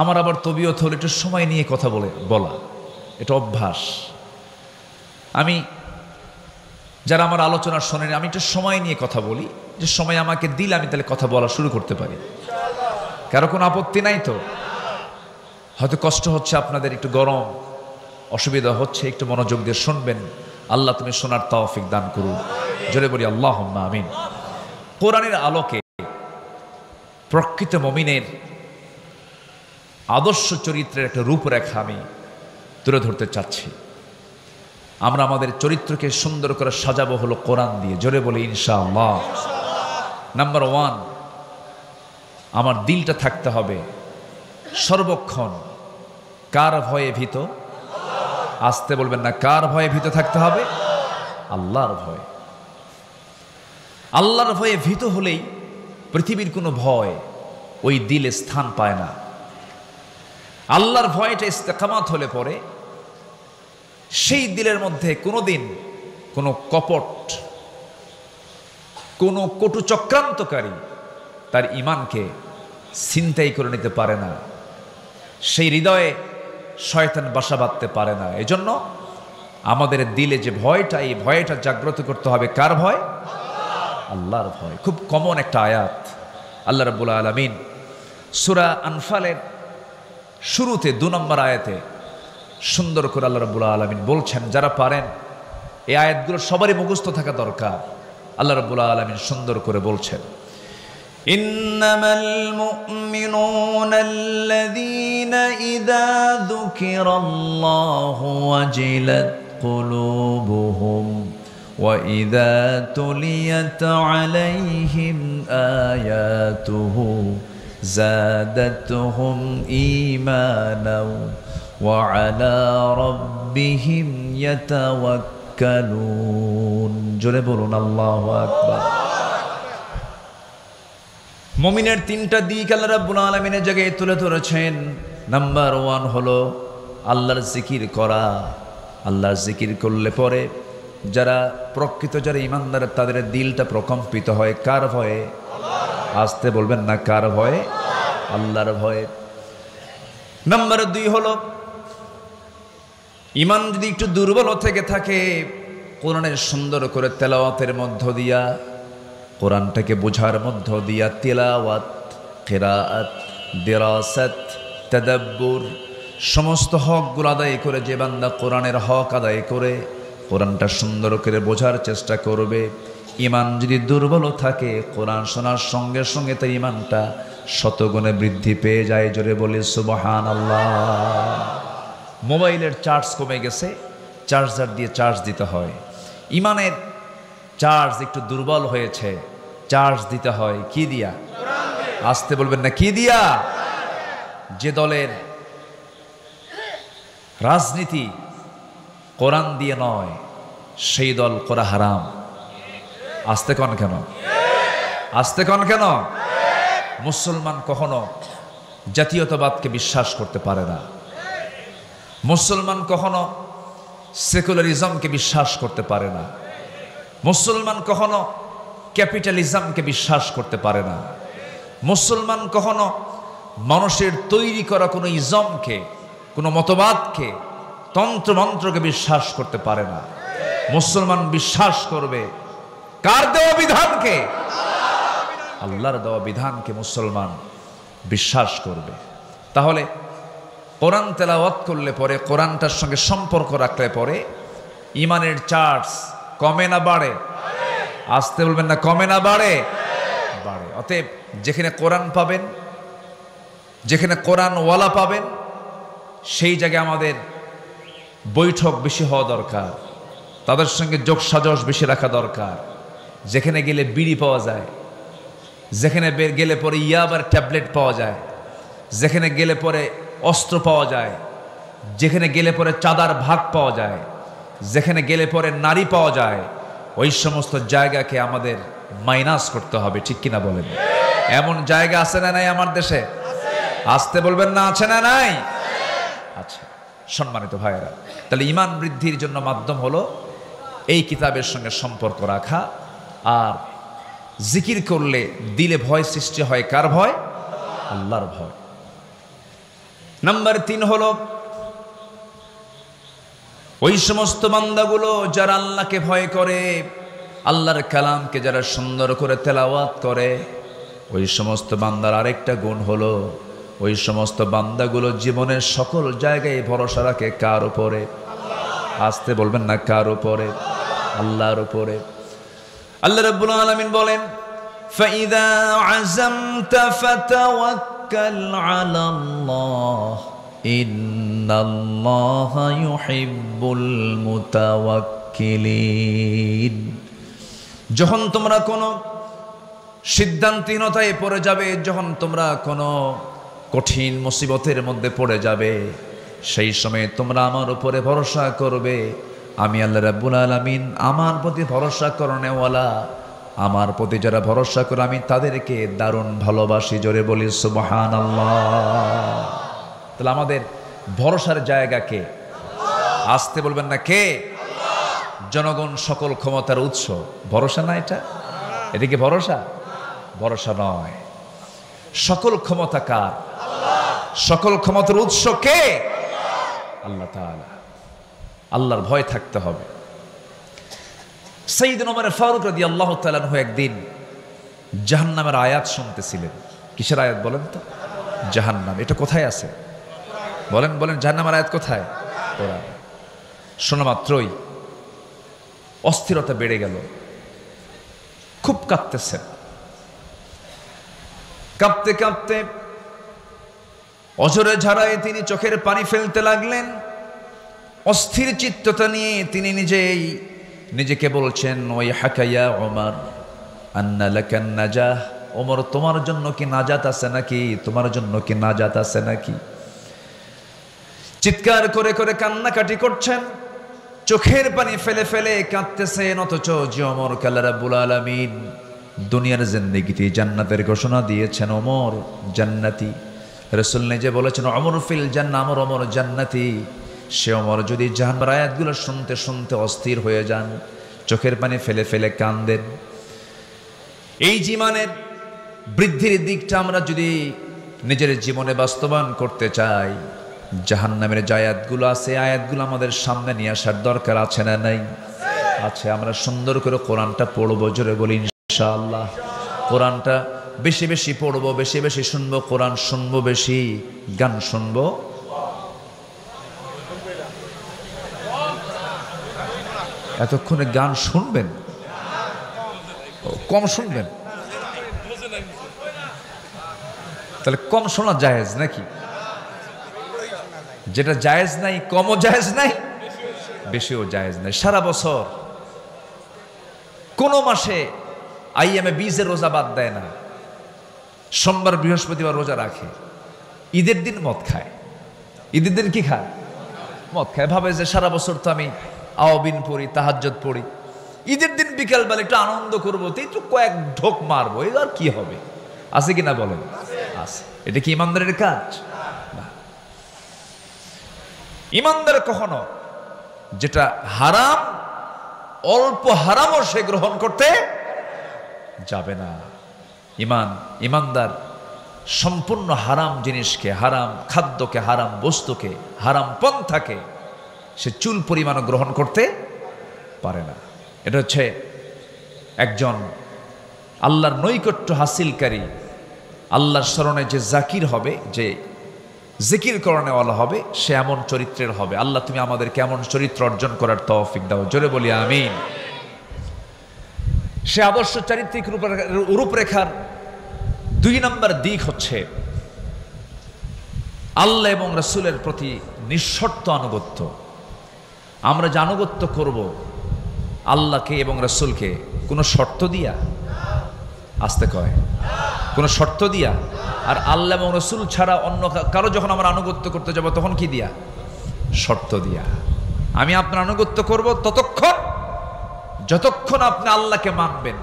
আমার আবার তবিয়ত হলো একটু সময় নিয়ে কথা বলা, এটা অভ্যাস। আমি যারা আমার আলোচনা শোনেন, আমি একটু সময় নিয়ে কথা বলি, যে সময় আমাকে দিলে আমি তাহলে কথা বলা শুরু করতে পারি। কারো কোনো আপত্তি নাই তো? হয়তো কষ্ট হচ্ছে আপনাদের, একটু গরম, অসুবিধা হচ্ছে, একটু মনোযোগ দিয়ে শুনবেন। আল্লাহ তুমি শোনার তৌফিক দান করুন। জোরে বলি আল্লাহুম্মা আমিন। কোরআনের আলোকে প্রকৃত মুমিনের আদর্শ চরিত্রের একটা রূপরেখা আমি তুলে ধরতে চাচ্ছি। আমরা আমাদের চরিত্রকে সুন্দর করে সাজাবো হলো কোরআন দিয়ে। জোরে বলি ইনশাআল্লাহ। নাম্বার 1, আমার দিলটা থাকতে হবে সর্বক্ষণ কার ভয়ে ভীত? আসতে বলবেন না, কার ভয়ে ভীত থাকতে হবে? আল্লাহর ভয়। আল্লাহর ভয়ে ভীত হলেই পৃথিবীর কোনো ভয় ওই দিলে স্থান পায় না। আল্লাহর ভয়টা ইস্তেকামাত হলে পরে সেই দিলের মধ্যে কোনোদিন কোনো কপট, কোনো কটু চক্রান্তকারী তার ঈমানকে ছিনতাই করে নিতে পারে না। সেই হৃদয়ে শয়তান বাসা বাঁধতে পারে না। এজন্য আমাদের দিলে যে ভয়টা, এই ভয়টা জাগ্রত করতে হবে। কার ভয়? আল্লাহর ভয়। খুব কমন একটা আয়াত। আল্লাহ রাব্বুল আলামিন সূরা আনফালের শুরুতে 2 নম্বর আয়াতে সুন্দর করে আল্লাহ রাব্বুল আলামিন বলছেন, যারা পারেন এই আয়াতগুলো সবারই মুখস্থ থাকা দরকার। আল্লাহ রাব্বুল আলামিন সুন্দর করে বলছেন, ইন্নামাল মুমিনুনা আল্লাযীনা ইযা যুকিরাল্লাহু ওয়াজিলাত কুলুবুহুম وإذا تليت عليهم آياته زادتهم إيمانا وعلى ربهم يتوكلون জোরে বলুন আল্লাহু আকবার। মুমিনের তিনটা দিক আল্লাহ রাব্বুল আলামিনের জায়গায় তুলে ধরেছেন। নাম্বার 1 হলো আল্লাহর জিকির করা। আল্লাহর জিকির করলে পরে যারা প্রকৃত যারা ইমানদার তাদের দিলটা প্রকম্পিত হয় কার ভয়ে? আসতে বলবেন না, কার ভয়ে? আল্লাহর ভয়ে। নাম্বার 2 হলো ইমান যদি একটু দুর্বল থেকে থাকে, কোরআনের সুন্দর করে তেলাওয়াতের মধ্য দিয়া, কোরআনটাকে বোঝার মধ্য দিয়া, তেলাওয়াত, কিরাআত, দিরাসাত, তাদাব্বুর সমস্ত হকগুলো আদায় করে যে বান্দা কোরআনের হক আদায় করে কোরআনটা সুন্দর করে বোঝার চেষ্টা করবে, ইমান যদি দুর্বল থাকে কোরআন শোনার সঙ্গে সঙ্গে তার ইমানটা শতগুণে বৃদ্ধি পেয়ে যায়। জোরে বলি সুবহানাল্লাহ। মোবাইলের চার্জ কমে গেছে, চার্জার দিয়ে চার্জ দিতে হয়। ইমানের চার্জ একটু দুর্বল হয়েছে, চার্জ দিতে হয় কি দিয়া? আসতে বলবেন না, কি দিয়া? যে দলের রাজনীতি কোরআন দিয়ে নয় সেই দল করা হারাম। আসতে কন কেন? আসতে কন কেন? মুসলমান কখনো জাতীয়তাবাদকে বিশ্বাস করতে পারে না। মুসলমান কখনো সেকুলারিজমকে বিশ্বাস করতে পারে না। মুসলমান কখনো ক্যাপিটালিজমকে বিশ্বাস করতে পারে না। মুসলমান কখনো মানুষের তৈরি করা কোনো ইজমকে, কোনো মতবাদকে, তন্ত্রমন্ত্রকে বিশ্বাস করতে পারে না। মুসলমান বিশ্বাস করবে কার দেওয়া বিধানকে? আল্লাহর দেওয়া বিধানকে মুসলমান বিশ্বাস করবে। তাহলে কোরআন তেলাওয়াত করলে পরে, কোরআনটার সঙ্গে সম্পর্ক রাখলে পরে ইমানের চার্জ কমে না বাড়ে? আসতে বলবেন না, কমে না বাড়ে? বাড়ে। অতএব যেখানে কোরআন পাবেন, যেখানে কোরআনওয়ালা পাবেন, সেই জায়গায় আমাদের বৈঠক বেশি হওয়া দরকার, তাদের সঙ্গে যোগসাজশ বেশি রাখা দরকার। যেখানে গেলে বিড়ি পাওয়া যায়, যেখানে গেলে পরে ইয়াবার ট্যাবলেট পাওয়া যায়, যেখানে গেলে পরে অস্ত্র পাওয়া যায়, যেখানে গেলে পরে চাঁদার ভাগ পাওয়া যায়, যেখানে গেলে পরে নারী পাওয়া যায়, ওই সমস্ত জায়গাকে আমাদের মাইনাস করতে হবে। ঠিক কিনা বলেন? এমন জায়গা আছে না নাই আমার দেশে? আসতে বলবেন না, আছে না নাই? আচ্ছা সম্মানিত ভাইয়েরা, তাহলে ইমান বৃদ্ধির জন্য মাধ্যম হলো এই কিতাবের সঙ্গে সম্পর্ক রাখা। আর জিকির করলে দিলে ভয় সৃষ্টি হয়, কার ভয়? আল্লাহর ভয়। নাম্বার 3 হলো ওই সমস্ত বান্দাগুলো যারা আল্লাহকে ভয় করে, আল্লাহর কালামকে যারা সুন্দর করে তেলাওয়াত করে, ওই সমস্ত বান্দার আরেকটা গুণ হলো ওই সমস্ত বান্দাগুলো জীবনের সকল জায়গায় ভরসা রাখে কার উপরে? আসতে বলবেন না, কার উপরে? আল্লাহর উপরে। আল্লাহ রাব্বুল আলামিন বলেন, ফাইদা আযামতা ফাতাওয়াক্কাল আলাল্লাহ ইন্নাল্লাহা ইউহিব্বুল মুতাওয়াক্কিলিন। যখন তোমরা কোনো সিদ্ধান্তহীনতায় পড়ে যাবে, যখন তোমরা কোনো কঠিন মুসিবতের মধ্যে পড়ে যাবে, সেই সময় তোমরা আমার উপরে ভরসা করবে। আমি আল্লাহ রাব্বুল আলামিন আমার প্রতি ভরসা করনেওয়ালা, আমার প্রতি যারা ভরসা করে আমি তাদেরকে দারুণ ভালোবাসি। জোরে বলি সুবহানাল্লাহ। তাহলে আমাদের ভরসার জায়গাকে আসতে বলবেন না, কে? জনগণ সকল ক্ষমতার উৎস। ভরসা না এটা? এদিকে ভরসা? ভরসা নয়। সকল ক্ষমতা কার? সকল ক্ষমতার উৎস কে? আল্লাহ তাআলা। আল্লাহর ভয় থাকতে হবে। সাইয়েদনা ওমর ফারুক রাদিয়াল্লাহু তাআলা আনহু একদিন জাহান্নামের আয়াত শুনতেছিলেন। কিসের আয়াত বলেন তো? জাহান্নাম। এটা কোথায় আছে? বলেন বলেন, জাহান্নামের আয়াত কোথায়? কোরআন। শোনা মাত্রই অস্থিরতা বেড়ে গেল, খুব কাঁদতেছেন। কাঁপতে কাঁপতে অঝরে ঝাড়ায় তিনি চোখের পানি ফেলতে লাগলেন। অস্থির চিত্ততা নিয়ে তিনি নিজেই নিজেকে বলছেন ওই হাকাইয়া ওমর আন্না লাকান নাজাহ, ওমর তোমার জন্য কি নাজাত আছে নাকি, তোমার জন্য কি নাজাত আছে নাকি। চিৎকার করে করে কান্নাকাটি করছেন, চোখের পানি ফেলে ফেলে কাঁদতেছেন, অথচ যে ওমর আল্লাহ রাব্বুল আলামিন দুনিয়ার জিন্দেগিতে জান্নাতের ঘোষণা দিয়েছেন, ওমর জান্নাতি। রাসূল নিজে বলেছেন ওমর ফিল জান্নাহ, ওমর জান্নাতি। সে ওমর যদি জাহান্নামের আয়াতগুলো শুনতে শুনতে অস্থির হয়ে যান, চোখের পানি ফেলে ফেলে কাঁদেন। এই জীবনের বৃদ্ধির দিকটা আমরা যদি নিজের জীবনে বাস্তবায়ন করতে চাই, জাহান্নামের যে আয়াতগুলো আছে, আয়াতগুলো আমাদের সামনে নিয়ে আসার দরকার আছে না নাই? আছে। আমরা সুন্দর করে কোরআনটা পড়বো, জোরে বলি ইনশাআল্লাহ। কোরআনটা বেশি বেশি পড়বো, বেশি বেশি শুনবো, কোরআন শুনবো বেশি, গান শুনবো। এতক্ষণে গান শুনবেন, কম শুনবেন, তাহলে কম শোনা জায়েজ নাকি? যেটা জায়েজ নাই, কমও জায়েজ নাই, বেশিও জায়েজ নাই। সারা বছর কোন মাসে আইয়ামে 20 রোজা বাদ দেয় না, সোমবার বৃহস্পতিবার রোজা রাখে, ঈদের দিন মদ খায়। ঈদের দিন কি খায়? মদ খায়। ভাবে যে সারা বছর তো আমি আওয়াবিন পড়ি, তাহাজ্জুদ পড়ি, ঈদের দিন বিকাল বেলা একটু আনন্দ করবো, তো একটু কয়েক ঢোক মারবো, এই আর কি হবে? আছে কিনা বলেন? আছে। এটা কি ইমানদারের কাজ? ইমানদার কখনো যেটা হারাম, অল্প হারামও সে গ্রহণ করতে যাবে না। ইমানদার সম্পূর্ণ হারাম জিনিসকে, হারাম খাদ্যকে, হারাম বস্তুকে, হারাম পন্থাকে সে চুল পরিমাণও গ্রহণ করতে পারে না। এটা হচ্ছে একজন আল্লাহর নৈকট্য হাসিলকারী, আল্লাহর স্মরণে যে জাকির হবে, যে জিকির করণেওয়ালা হবে, সে এমন চরিত্রের হবে। আল্লাহ তুমি আমাদের কেমন চরিত্র অর্জন করার তৌফিক দাও, জোরে বলি আমিন। সে আদর্শ চারিত্রিক রূপরেখার 2 নম্বর দিক হচ্ছে আল্লাহ এবং রাসূলের প্রতি নিঃশর্ত আনুগত্য। আমরা যে আনুগত্য করব আল্লাহকে এবং রাসূলকে, কোনো শর্ত দিয়া, আসতে কয়, কোনো শর্ত দিয়া। আর আল্লাহ এবং রাসূল ছাড়া অন্য কারো যখন আমরা আনুগত্য করতে যাব, তখন কি দিয়া? শর্ত দিয়া। আমি আপনার আনুগত্য করব ততক্ষণ যতক্ষণ আপনি আল্লাহকে মানবেন,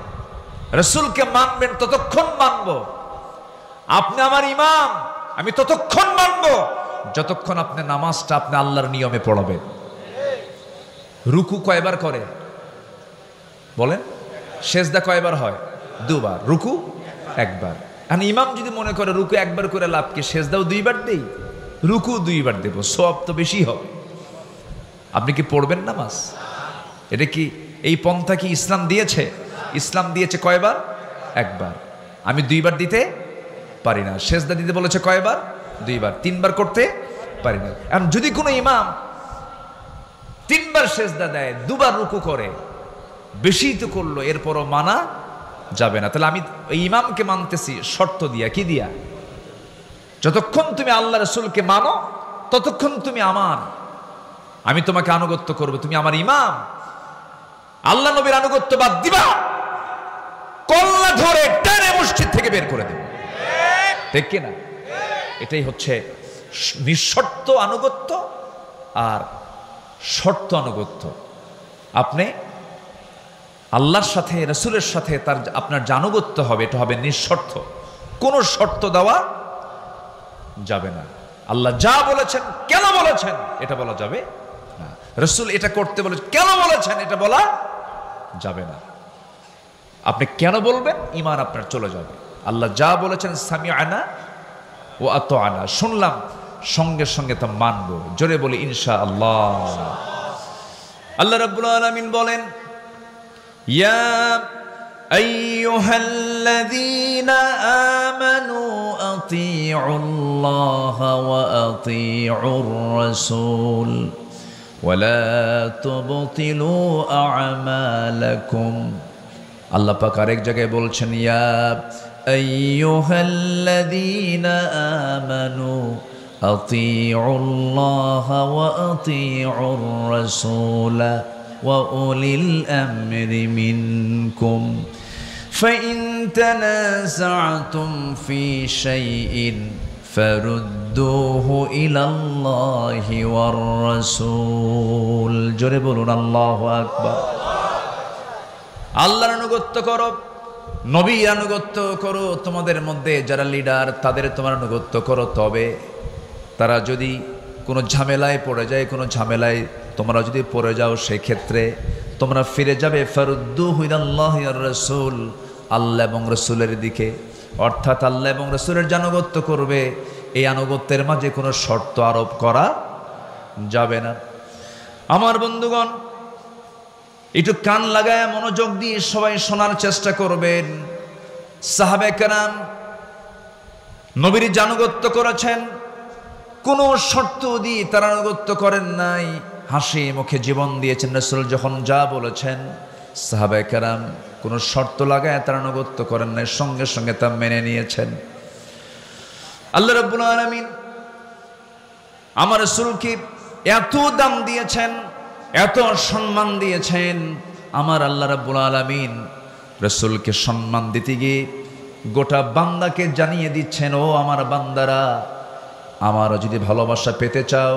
রাসূলকে মানবেন, ততক্ষণ মানব। আপনি আমার ইমাম, আমি ততক্ষণ মানব যতক্ষণ আপনি নামাজটা আপনি আল্লাহর নিয়মে পড়াবেন। রুকু কয়বার করে বলেন? সেজদা কয়বার হয়? 2 বার। রুকু 1 বার। আর ইমাম যদি মনে করে রুকু 1 বার করে লাভ কি, সেজদাও 2 বার দেই, রুকু 2 বার দেব, সওয়াব তো বেশি হবে। আপনি কি পড়বেন নামাজ? এটা কি এই পন্থা কি ইসলাম দিয়েছে? ইসলাম দিয়েছে কয়বার? 1 বার। আমি 2 বার দিতে পারি না। সেজদা দিতে বলেছে কয়বার? 2 বার। 3 বার করতে পারি না। এখন যদি কোনো ইমাম 3 বার সেজদা দেয়, 2 বার রুকু করে, বেশি তো করলো, এরপরও মানা যাবে না। তাহলে আমি ওই ইমামকে মানতেছি শর্ত দিয়া। কি দিয়া? যতক্ষণ তুমি আল্লাহ রাসূলকে মানো ততক্ষণ তুমি আমার, আমি তোমাকে আনুগত্য করব, তুমি আমার ইমাম। আল্লাহ নবীর আনুগত্য বাদ দিবা, কল্লা ধরে টেনে মসজিদ থেকে বের করে দেব, ঠিক কিনা? এটাই হচ্ছে নিঃশর্ত আনুগত্য আর শর্ত আনুগত্য। আপনি আল্লাহর সাথে, রাসূলের সাথে তার আপনার যে আনুগত্য হবে, এটা হবে নিঃশর্ত, কোনো শর্ত দেওয়া যাবে না। আল্লাহ যা বলেছেন, কেন বলেছেন, এটা বলা যাবে না। রাসূল এটা করতে বলেছেন, কেন বলেছেন, এটা বলা যাবে না। আপনি কেন বলবেন, ঈমান আপনার চলে যাবে। আল্লাহ যা বলেছেন, সামিআনা ওয়া আতাআনা, শুনলাম, সঙ্গে সঙ্গে তা মানব, জোরে বলি ইনশাআল্লাহ। আল্লাহ রাব্বুল আলামিন বলেন, ইয়া আইয়ুহাল্লাযীনা আমানু আতিউল্লাহা ওয়া আতিউর রাসূল ওয়া লা তুবতিলু আ'মালাকুম। আল্লাহ পাক আরেক জায়গায় বলছেন, ইয়া আইয়ুহাল্লাযীনা আমানু আতিউল্লাহা ওয়া আতিউর রাসূল وأولي الأمر منكم فإن تنازعتم في شيء فردوه إلى الله والرسول জোরে বলুন আল্লাহু আকবার। আল্লাহর আনুগত্য করো, নবীর আনুগত্য করো, তোমাদের মধ্যে যারা লিডার তাদের তোমার আনুগত্য করো। তবে তারা যদি কোনো ঝামেলায় পড়ে যায়, কোনো ঝামেলায় তোমরা যদি পড়ে যাও, সেক্ষেত্রে তোমরা ফিরে যাবে ফারুদ্দুহু ইলাল্লাহি ওয়ার রাসূল, আল্লাহ এবং রসুলের দিকে। অর্থাৎ আল্লাহ এবং রসুলের যে আনুগত্য করবে, এই আনুগত্যের মাঝে কোনো শর্ত আরোপ করা যাবে না। আমার বন্ধুগণ, একটু কান লাগায় মনোযোগ দিয়ে সবাই শোনার চেষ্টা করবেন। সাহাবে কেরাম নবীর যে আনুগত্য করেছেন, কোনো শর্ত দিয়ে তার আনুগত্য করেন নাই, হাসি মুখে জীবন দিয়েছেন। রাসূল যখন যা বলেছেন, সাহাবে কেরাম কোনো শর্ত লাগায় তার আনুগত্য করেন নাই, সঙ্গে সঙ্গে তা মেনে নিয়েছেন। আল্লাহ রাব্বুল আলামিন আমার রাসূলকে এত দাম দিয়েছেন, এত সম্মান দিয়েছেন। আমার আল্লাহ রাব্বুল আলামিন রাসূলকে সম্মান দিতে গিয়ে গোটা বান্দাকে জানিয়ে দিচ্ছেন, ও আমার বান্দারা, আমার যদি ভালোবাসা পেতে চাও,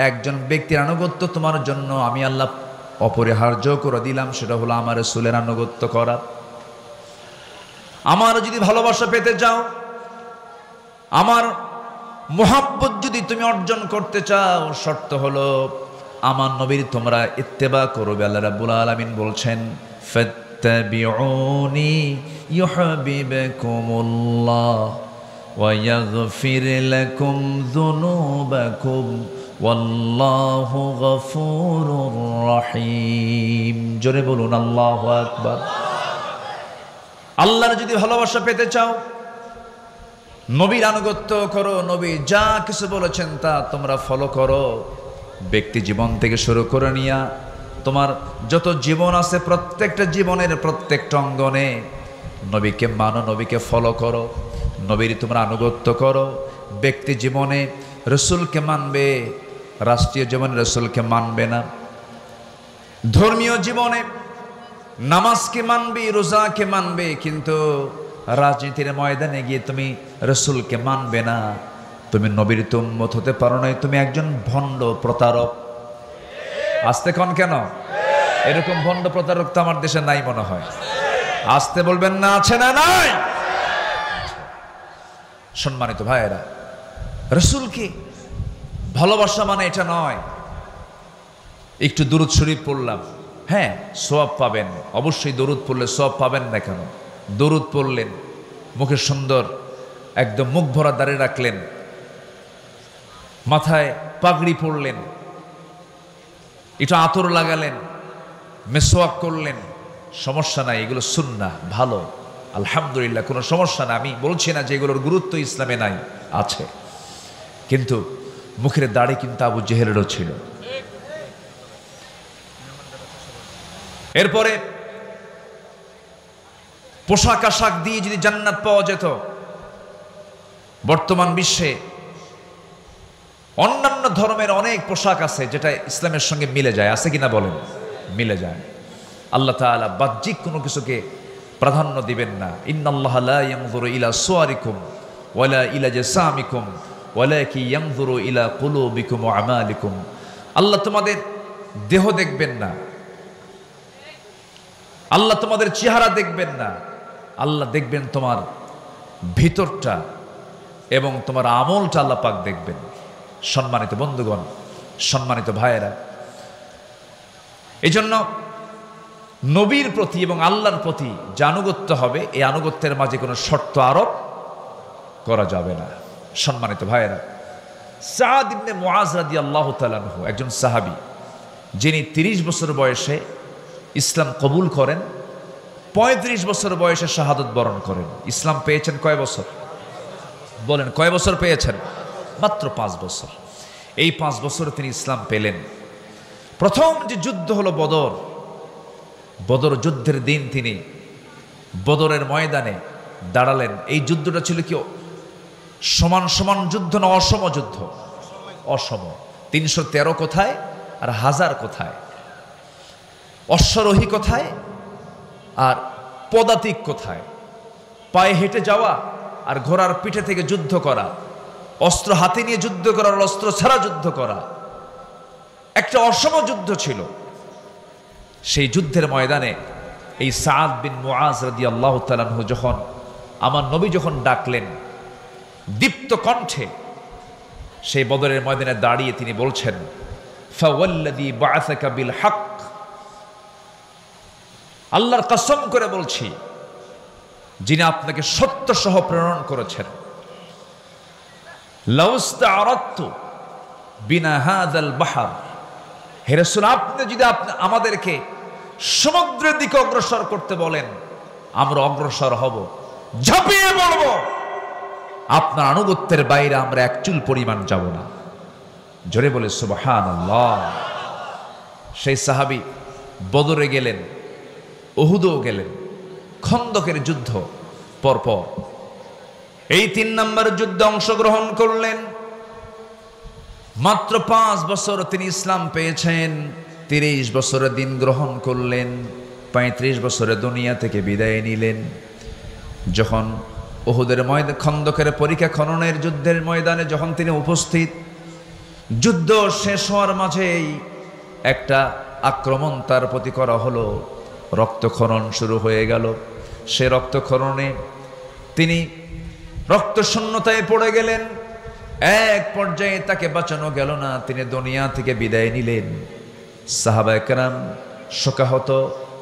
একজন ব্যক্তির আনুগত্য তোমার জন্য আমি আল্লাহ অপরিহার্য করে দিলাম, সেটা হলো আমার রাসূলের আনুগত্য করা। আমার যদি ভালোবাসা পেতে চাও, আমার মুহাব্বত যদি তুমি অর্জন করতে চাও, শর্ত হলো আমার নবীর তোমরা ইত্তেবা করবে। আল্লাহ রাব্বুল আলামিন বলছেন, ফাত্তাবিউনি ইউহিব্বুকুমুল্লাহ ওয়া ইয়াগফির লাকুম যুনুবাকুম ওয়াল্লাহু গফুরুর রহিম। জোরে বলুন আল্লাহু আকবার। আল্লাহর যদি ভালোবাসা পেতে চাও, নবীর আনুগত্য করো, নবী যা কিছু বলেছেন তা তোমরা ফলো করো। ব্যক্তি জীবন থেকে শুরু করে নিয়া তোমার যত জীবন আছে, প্রত্যেকটা জীবনের প্রত্যেকটা অঙ্গনে নবীকে মানো, নবীকে ফলো করো, নবীর তোমরা আনুগত্য করো। ব্যক্তি জীবনে রসুলকে মানবে, রাষ্ট্রীয় জীবনে রসুলকে মানবে না। ধর্মীয় জীবনে নামাজকে মানবে, রোজাকে মানবে, কিন্তু রাজনীতির ময়দানে গিয়ে তুমি রসুলকে মানবে না। তুমি নবীর উম্মত হতে পারো না, তুমি একজন ভণ্ড প্রতারক। আসতে কন কেন? এরকম ভণ্ড প্রতারক তো আমার দেশে নাই মনে হয়। আসতে বলবেন না, আছে না নাই? সম্মানিত ভাইয়েরা, রসুলকে ভালোবাসা মানে এটা নয় একটু দরুদ শরীফ পড়লাম, হ্যাঁ সওয়াব পাবেন, অবশ্যই দরুদ পড়লে সওয়াব পাবেন না কেন? দরুদ পড়লেন, মুখে সুন্দর একদম মুখ ভরা দাঁড়িয়ে রাখলেন, মাথায় পাগড়ি পরলেন, একটু আতর লাগালেন, মেসওয়াক করলেন, সমস্যা নাই, এগুলো সুন্নাহ, ভালো, আলহামদুলিল্লাহ, কোনো সমস্যা না। আমি বলছি না যে এগুলোর গুরুত্ব ইসলামে নাই, আছে। কিন্তু মুখের দাড়ি কিন্তু আবু জেহেলেরও ছিল। এরপরে পোশাক আশাক দিয়ে যদি জান্নাত পাওয়া যেত, বর্তমান বিশ্বে অন্যান্য ধর্মের অনেক পোশাক আছে যেটা ইসলামের সঙ্গে মিলে যায়, আছে কিনা বলেন? মিলে যায়। আল্লাহ তাআলা বাহ্যিক কোনো কিছুকে প্রাধান্য দিবেন না। ইন্নাল্লাহা লা ইয়ানজুরু ইলা সুওয়ারিকুম ওয়ালা ইলা জাসামিকুম ওয়ালাকিন ইয়ানজুরু ইলা কুলুবিকুম ওয়া আমালিকুম। আল্লাহ তোমাদের দেহ দেখবেন না, আল্লাহ তোমাদের চেহারা দেখবেন না, আল্লাহ দেখবেন তোমার ভিতরটা এবং তোমার আমলটা আল্লাহ পাক দেখবেন। সম্মানিত বন্ধুগণ, সম্মানিত ভাইয়েরা, এই জন্য নবীর প্রতি এবং আল্লাহর প্রতি যে আনুগত্য হবে, এই আনুগত্যের মাঝে কোনো শর্ত আরোপ করা যাবে না। সম্মানিত ভাইয়েরা, সাদ ইবনে মুআজ রাদিয়াল্লাহু তাআলা আনহু একজন সাহাবী, যিনি 30 বছর বয়সে ইসলাম কবুল করেন, 35 বছর বয়সে শাহাদত বরণ করেন। ইসলাম পেয়েছেন কয় বছর? বলেন, কয় বছর পেয়েছেন? মাত্র 5 বছর। এই 5 বছর তিনি ইসলাম পেলেন। প্রথম যে যুদ্ধ হলো বদর, বদর যুদ্ধের দিন তিনি বদরের ময়দানে দাঁড়ালেন। এই যুদ্ধটা ছিল কি সমান সমান যুদ্ধ না অসম যুদ্ধ? অসম। 313 কোথায় আর 1000 কোথায়? অশ্বারোহী কোথায় আর পদাতিক কোথায়, পায়ে হেঁটে যাওয়া আর ঘোড়ার পিঠে থেকে যুদ্ধ করা, অস্ত্র হাতে নিয়ে যুদ্ধ করা আর অস্ত্র ছাড়া যুদ্ধ করা, একটা অসম যুদ্ধ ছিল। সেই যুদ্ধের ময়দানে এই সাদ বিন মুআজ রাদিয়াল্লাহু তাআলা আনহু যখন আমার নবী যখন ডাকলেন দীপ্ত কণ্ঠে, সেই বদরের ময়দানে দাঁড়িয়ে তিনি বলছেন, ফাওয়াল্লাযী বাআসাকা বিল হক, আল্লাহর কসম করে বলছি যিনি আপনাকে সত্য সহ প্রেরণ করেছেন, লাউস্তাআরাতু বিনা হাযাল বাহর, হে রাসূল আপনি যদি আমাদেরকে সমুদ্রের দিকে অগ্রসর করতে বলেন আমরা অগ্রসর হব, ঝাঁপিয়ে পড়ব, আপনার আনুগত্যের বাইরে আমরা এক চুল পরিমাণ যাব না। জোরে বলে সুবহানাল্লাহ। সেই সাহাবী বদরে গেলেন, উহুদেও গেলেন, খন্দকের যুদ্ধ পরপর এই ৩ নম্বর যুদ্ধে অংশগ্রহণ করলেন। মাত্র ৫ বছর তিনি ইসলাম পেয়েছেন, ৩০ বছরের দিন গ্রহণ করলেন, ৩৫ বছরে দুনিয়া থেকে বিদায় নিলেন। যখন উহুদের ময়দানে, খন্দকের পরীক্ষা খননের যুদ্ধের ময়দানে যখন তিনি উপস্থিত, যুদ্ধ শেষ হওয়ার মাঝেই একটা আক্রমণ তার প্রতি করা হলো, রক্তক্ষরণ শুরু হয়ে গেল। সে রক্তক্ষরণে তিনি রক্তশূন্যতায় পড়ে গেলেন। এক পর্যায়ে তাকে বাঁচানো গেল না, তিনি দুনিয়া থেকে বিদায় নিলেন। সাহাবায়ে কেরাম শোকাহত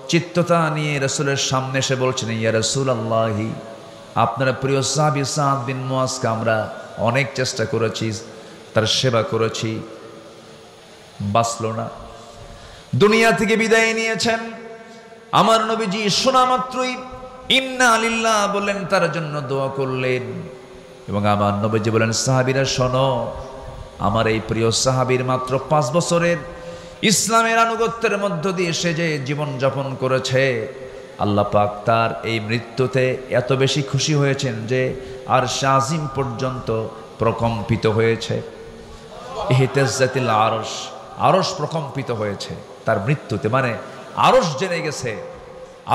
চিত্ততা নিয়ে রাসূলের সামনে এসে বলছেন, ইয়া রাসূলুল্লাহি, আপনার প্রিয় সাহাবী সাদ বিন মুআজকে আমরা অনেক চেষ্টা করেছি, তার সেবা করেছি, বাঁচল না, দুনিয়া থেকে বিদায় নিয়েছেন। আমার নবীজি শোনা মাত্রই ইন্না লিল্লাহ বললেন, তার জন্য দোয়া করলেন। এবং আমার নবীজি বলেন, সাহাবীরা শোনো, আমার এই প্রিয় সাহাবীর মাত্র ৫ বছরের ইসলামের আনুগত্যের মধ্য দিয়ে সে যে জীবন যাপন করেছে, আল্লাহ পাক তার এই মৃত্যুতে এত বেশি খুশি হয়েছেন যে আরশ আজিম পর্যন্ত প্রকম্পিত হয়েছে। ইহতাজ্জাতিল আরশ, আরশ প্রকম্পিত হয়েছে তার মৃত্যুতে। মানে আরশ জেনে গেছে,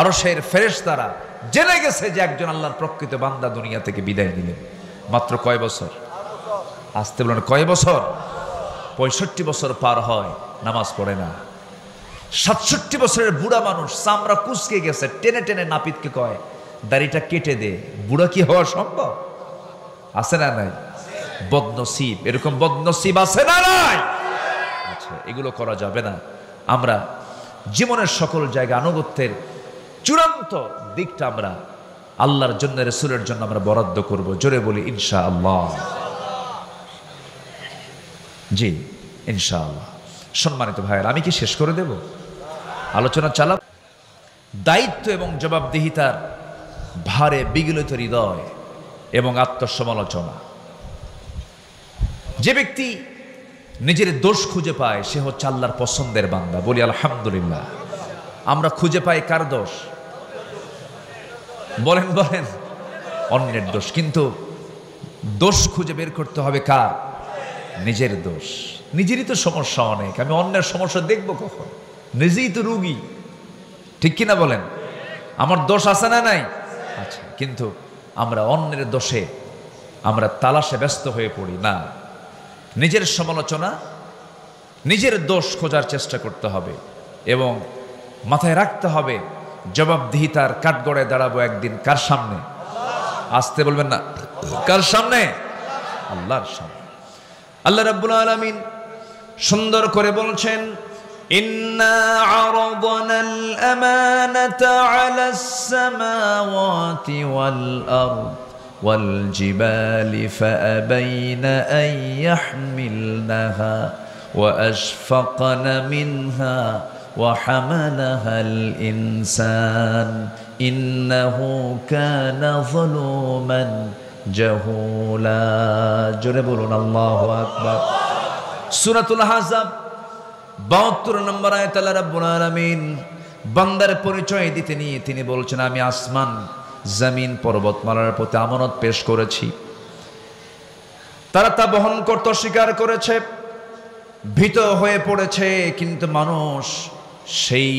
আরশের ফেরেশতারা জেনে গেছে যে একজন আল্লাহর প্রকৃত বান্দা দুনিয়া থেকে বিদায় নিলেন। মাত্র কয় বছর? আসতে বলেন কয় বছর? ৬৫ বছর পার হয়, নামাজ পড়ে না। ৬৭ বছরের বুড়া মানুষ, চামড়া কুচকে গেছে, টেনে টেনে নাপিতকে কয় দাড়িটা কেটে দে। বুড়া কি হওয়া সম্ভব? আছে না নাই? বদনসিব, এরকম বদনসিব আছে না নাই? আচ্ছা, এগুলো করা যাবে না। আমরা জীবনের সকল জায়গায় আনুগত্যের চূড়ান্ত দিকটা আমরা আল্লাহর জন্য, রাসূলের জন্য আমরা বরাদ্দ করব। জোরে বলি ইনশাআল্লাহ। জি ইনশাআল্লাহ। সম্মানিত ভাইয়েরা, আমি কি শেষ করে দেব? আলোচনা চালাব। দায়িত্ব এবং জবাবদিহিতার ভারে বিগলিত হৃদয় এবং আত্মসমালোচনা। যে ব্যক্তি নিজের দোষ খুঁজে পায় সে হচ্ছে আল্লাহর পছন্দের বান্দা। বলি আলহামদুলিল্লাহ। আমরা খুঁজে পাই কার দোষ? বলেন বলেন, অন্যের দোষ। কিন্তু দোষ খুঁজে বের করতে হবে কার? নিজের দোষ। নিজেরই তো সমস্যা অনেক, আমি অন্যের সমস্যা দেখবো কখন? নিজেই তো রুগী, ঠিক কিনা বলেন? আমার দোষ আছে না নাই? আচ্ছা, কিন্তু আমরা অন্যের দোষে আমরা তালাশে ব্যস্ত হয়ে পড়ি না। নিজের সমালোচনা, নিজের দোষ খোঁজার চেষ্টা করতে হবে এবং মাথায় রাখতে হবে জবাবদিহিতার কাঠগড়ায় দাঁড়াবো একদিন। কার সামনে? আসতে বলবেন না, কার সামনে? আল্লাহর সামনে। আল্লাহ রাব্বুল আলামিন সুন্দর করে বলছেন, ইন্না আরাদনাল আমানাতা আলাস সামাওয়াতি ওয়াল আরদ ওয়াল জিবালি ফাআবাইনা আন ইয়াহমিলনাহা ওয়া আশফাকনা মিনহা ওয়া হামালাহাল ইনসান ইন্নাহু কানা যালুমান জাহুলা। জোরে বলুন আল্লাহু আকবার। সূরাতুল আহজাব ৭২ নম্বর আয়াত আল্লাহ রাব্বুল আলামিন বান্দার পরিচয় দিতে নিয়ে তিনি বলছেন, আমি আসমান, জমিন, পর্বতমালার প্রতি আমানত পেশ করেছি, তারা তা বহন করতে অস্বীকার করেছে, ভীত হয়ে পড়েছে। কিন্তু মানুষ সেই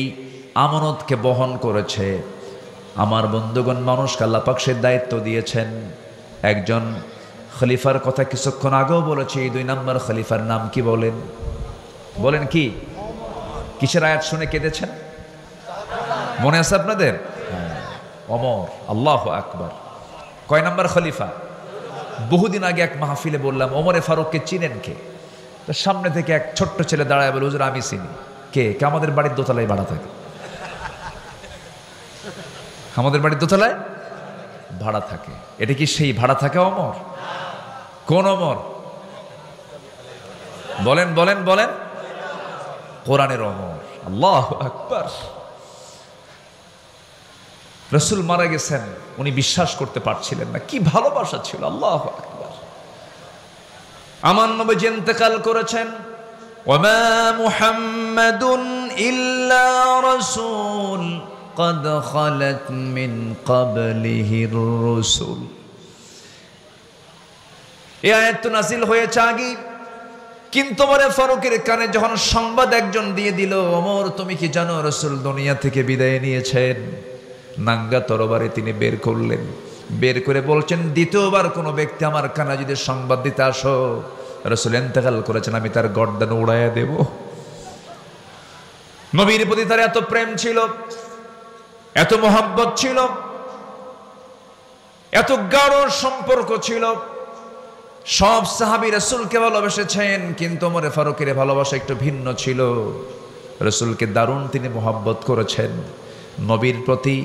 আমানতকে বহন করেছে। আমার বন্ধুগণ, মানুষকে আল্লাহ পাক সে দায়িত্ব দিয়েছেন। একজন খলিফার কথা কিছুক্ষণ আগেও বলেছি। 2 নম্বর খলিফার নাম কি বলেন? বলেন কি? কিসের আয়াত শুনে কেঁদেছেন? মনে আছে আপনাদের? ওমর। আল্লাহু আকবার। কয় নম্বর খলিফা? বহুদিন আগে এক মাহফিলে বললাম, ওমরে ফারুককে চিনেন কে? তো সামনে থেকে এক ছোট্ট ছেলে দাঁড়ায় বলে, হুজুর আমি চিনি। কে? আমাদের বাড়ির দোতলায় ভাড়া থাকে। আমাদের বাড়ির দোতলায় ভাড়া থাকে। এটা কি সেই ভাড়া থাকে ওমর? কোন ওমর? বলেন বলেন বলেন। কোরআনের ওমর। আল্লাহু আকবার। রাসূল মারা গেছেন, উনি বিশ্বাস করতে পারছিলেন না। কি ভালোবাসা ছিল! আল্লাহু আকবার। আমার নবী ইন্তেকাল করেছেন। ওয়ামা মুহাম্মাদুন ইল্লা রাসূল قد خلت من قبله الرسل। এই আয়াত তো নাযিল হয়েছে আগে, কিন্তু ওমর ফারুকের কানে যখন সংবাদ একজন দিয়ে দিল, ওমর তুমি কি জানো রাসূল দুনিয়া থেকে বিদায় নিয়েছেন? নাঙ্গা তরবারি তিনি বের করলেন। বের করে বলছেন, দ্বিতীয়বার কোনো ব্যক্তি আমার কানে যদি সংবাদ দিতে আসো রাসূল ইন্তেকাল করেছেন, আমি তার গর্দান উড়াইয়া দেব। নবীর প্রতি তার এত প্রেম ছিল, এত মোহাব্বত ছিল, এত গাঢ় সম্পর্ক ছিল। সব সাহাবী রাসূলকে ভালোবেসেছেন, কিন্তু ওমর ফারুকের ভালোবাসা একটু ভিন্ন ছিল। রাসূলকে দারুণ তিনি মোহাব্বত করেছেন। নবীর প্রতি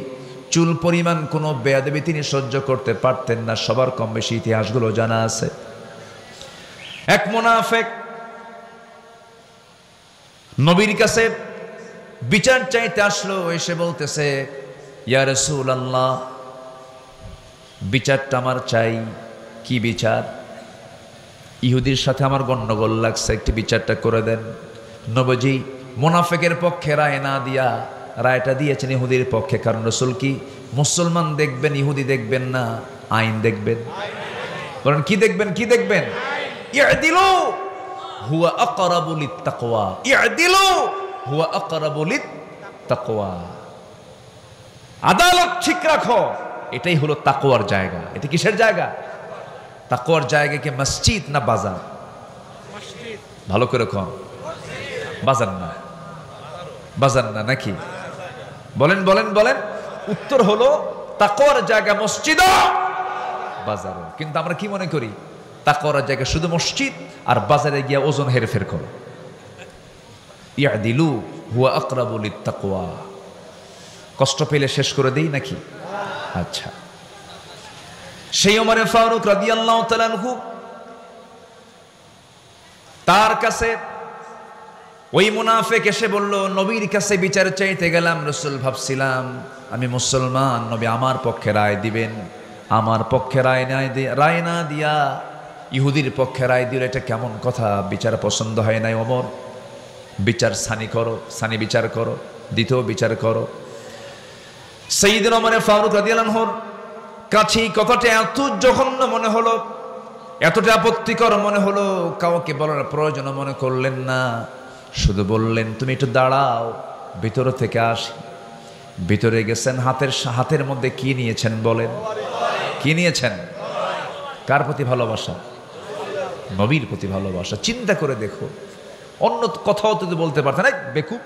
চুল পরিমাণ কোনো বেয়াদবি তিনি সহ্য করতে পারতেন না। সবার কম বেশি ইতিহাসগুলো জানা আছে। এক মুনাফিক নবীর কাছে বিচার চাইতে আসলো। এসে বলতেছে, ইয়া রাসূলুল্লাহ, বিচারটা আমার চাই। কি বিচার? ইহুদির সাথে আমার গন্ডগোল লাগছে, একটি বিচারটা করে দেন। নবীজি মুনাফিকের পক্ষে রায় না দিয়া রায়টা দিয়েছেন ইহুদির পক্ষে। কারণ রাসূল কি মুসলমান দেখবেন, ইহুদি দেখবেন না, আইন দেখবেন। বলেন কি দেখবেন? কি দেখবেন? ইআদিলু হুয়া আকরাবু লিত্তাকওয়া। ইআদিলু হুয়া আকরাবু লিত্তাকওয়া। আদালত ঠিক রাখো, এটাই হলো তাকওয়ার জায়গা। এটা কিসের জায়গা? তাকওয়ার জায়গা কি মসজিদ না বাজার? ভালো করে কন। বাজার না, বাজার না নাকি? বলেন বলেন বলেন। উত্তর হলো তাকওয়ার জায়গা মসজিদ, বাজার। কিন্তু আমরা কি মনে করি? তাকওয়ার জায়গা শুধু মসজিদ, আর বাজারে গিয়ে ওজন হেরফের করো। ইয়াদিলু হুয়া আকরাবু লিত্তাকওয়া। কষ্ট পেলে শেষ করে দেই নাকি? আচ্ছা, সেই ওমর ফারুক রাদিয়াল্লাহু তাআলা আনহু, তার কাছে ওই মুনাফিক এসে বলল, নবীর কাছে বিচার চাইতে গেলাম। রাসূল ভাবছিলাম আমি মুসলমান, নবী আমার পক্ষে রায় দিবেন। আমার পক্ষে রায় না দিয়া ইহুদির পক্ষে রায় দিল, এটা কেমন কথা? বিচার পছন্দ হয় নাই। ওমর, বিচার সানি করো, সানি বিচার করো, দ্বিতীয় বিচার করো। সাইয়েদনা ওমর ফারুক রাদিয়াল্লাহু আনহুর কাছে কথাটা এত জঘন্য মনে হলো, এতটা আপত্তিকর মনে হলো, কাউকে বলার প্রয়োজন মনে করলেন না। শুধু বললেন, তুমি একটু দাঁড়াও, ভিতর থেকে আসি। ভিতরে গেছেন, হাতের মধ্যে কি নিয়েছেন বলেন? কি নিয়েছেন? কার প্রতি ভালোবাসা? নবীর প্রতি ভালোবাসা। চিন্তা করে দেখো, অন্য কথাও তো বলতে পারতেন, এই বেকুব,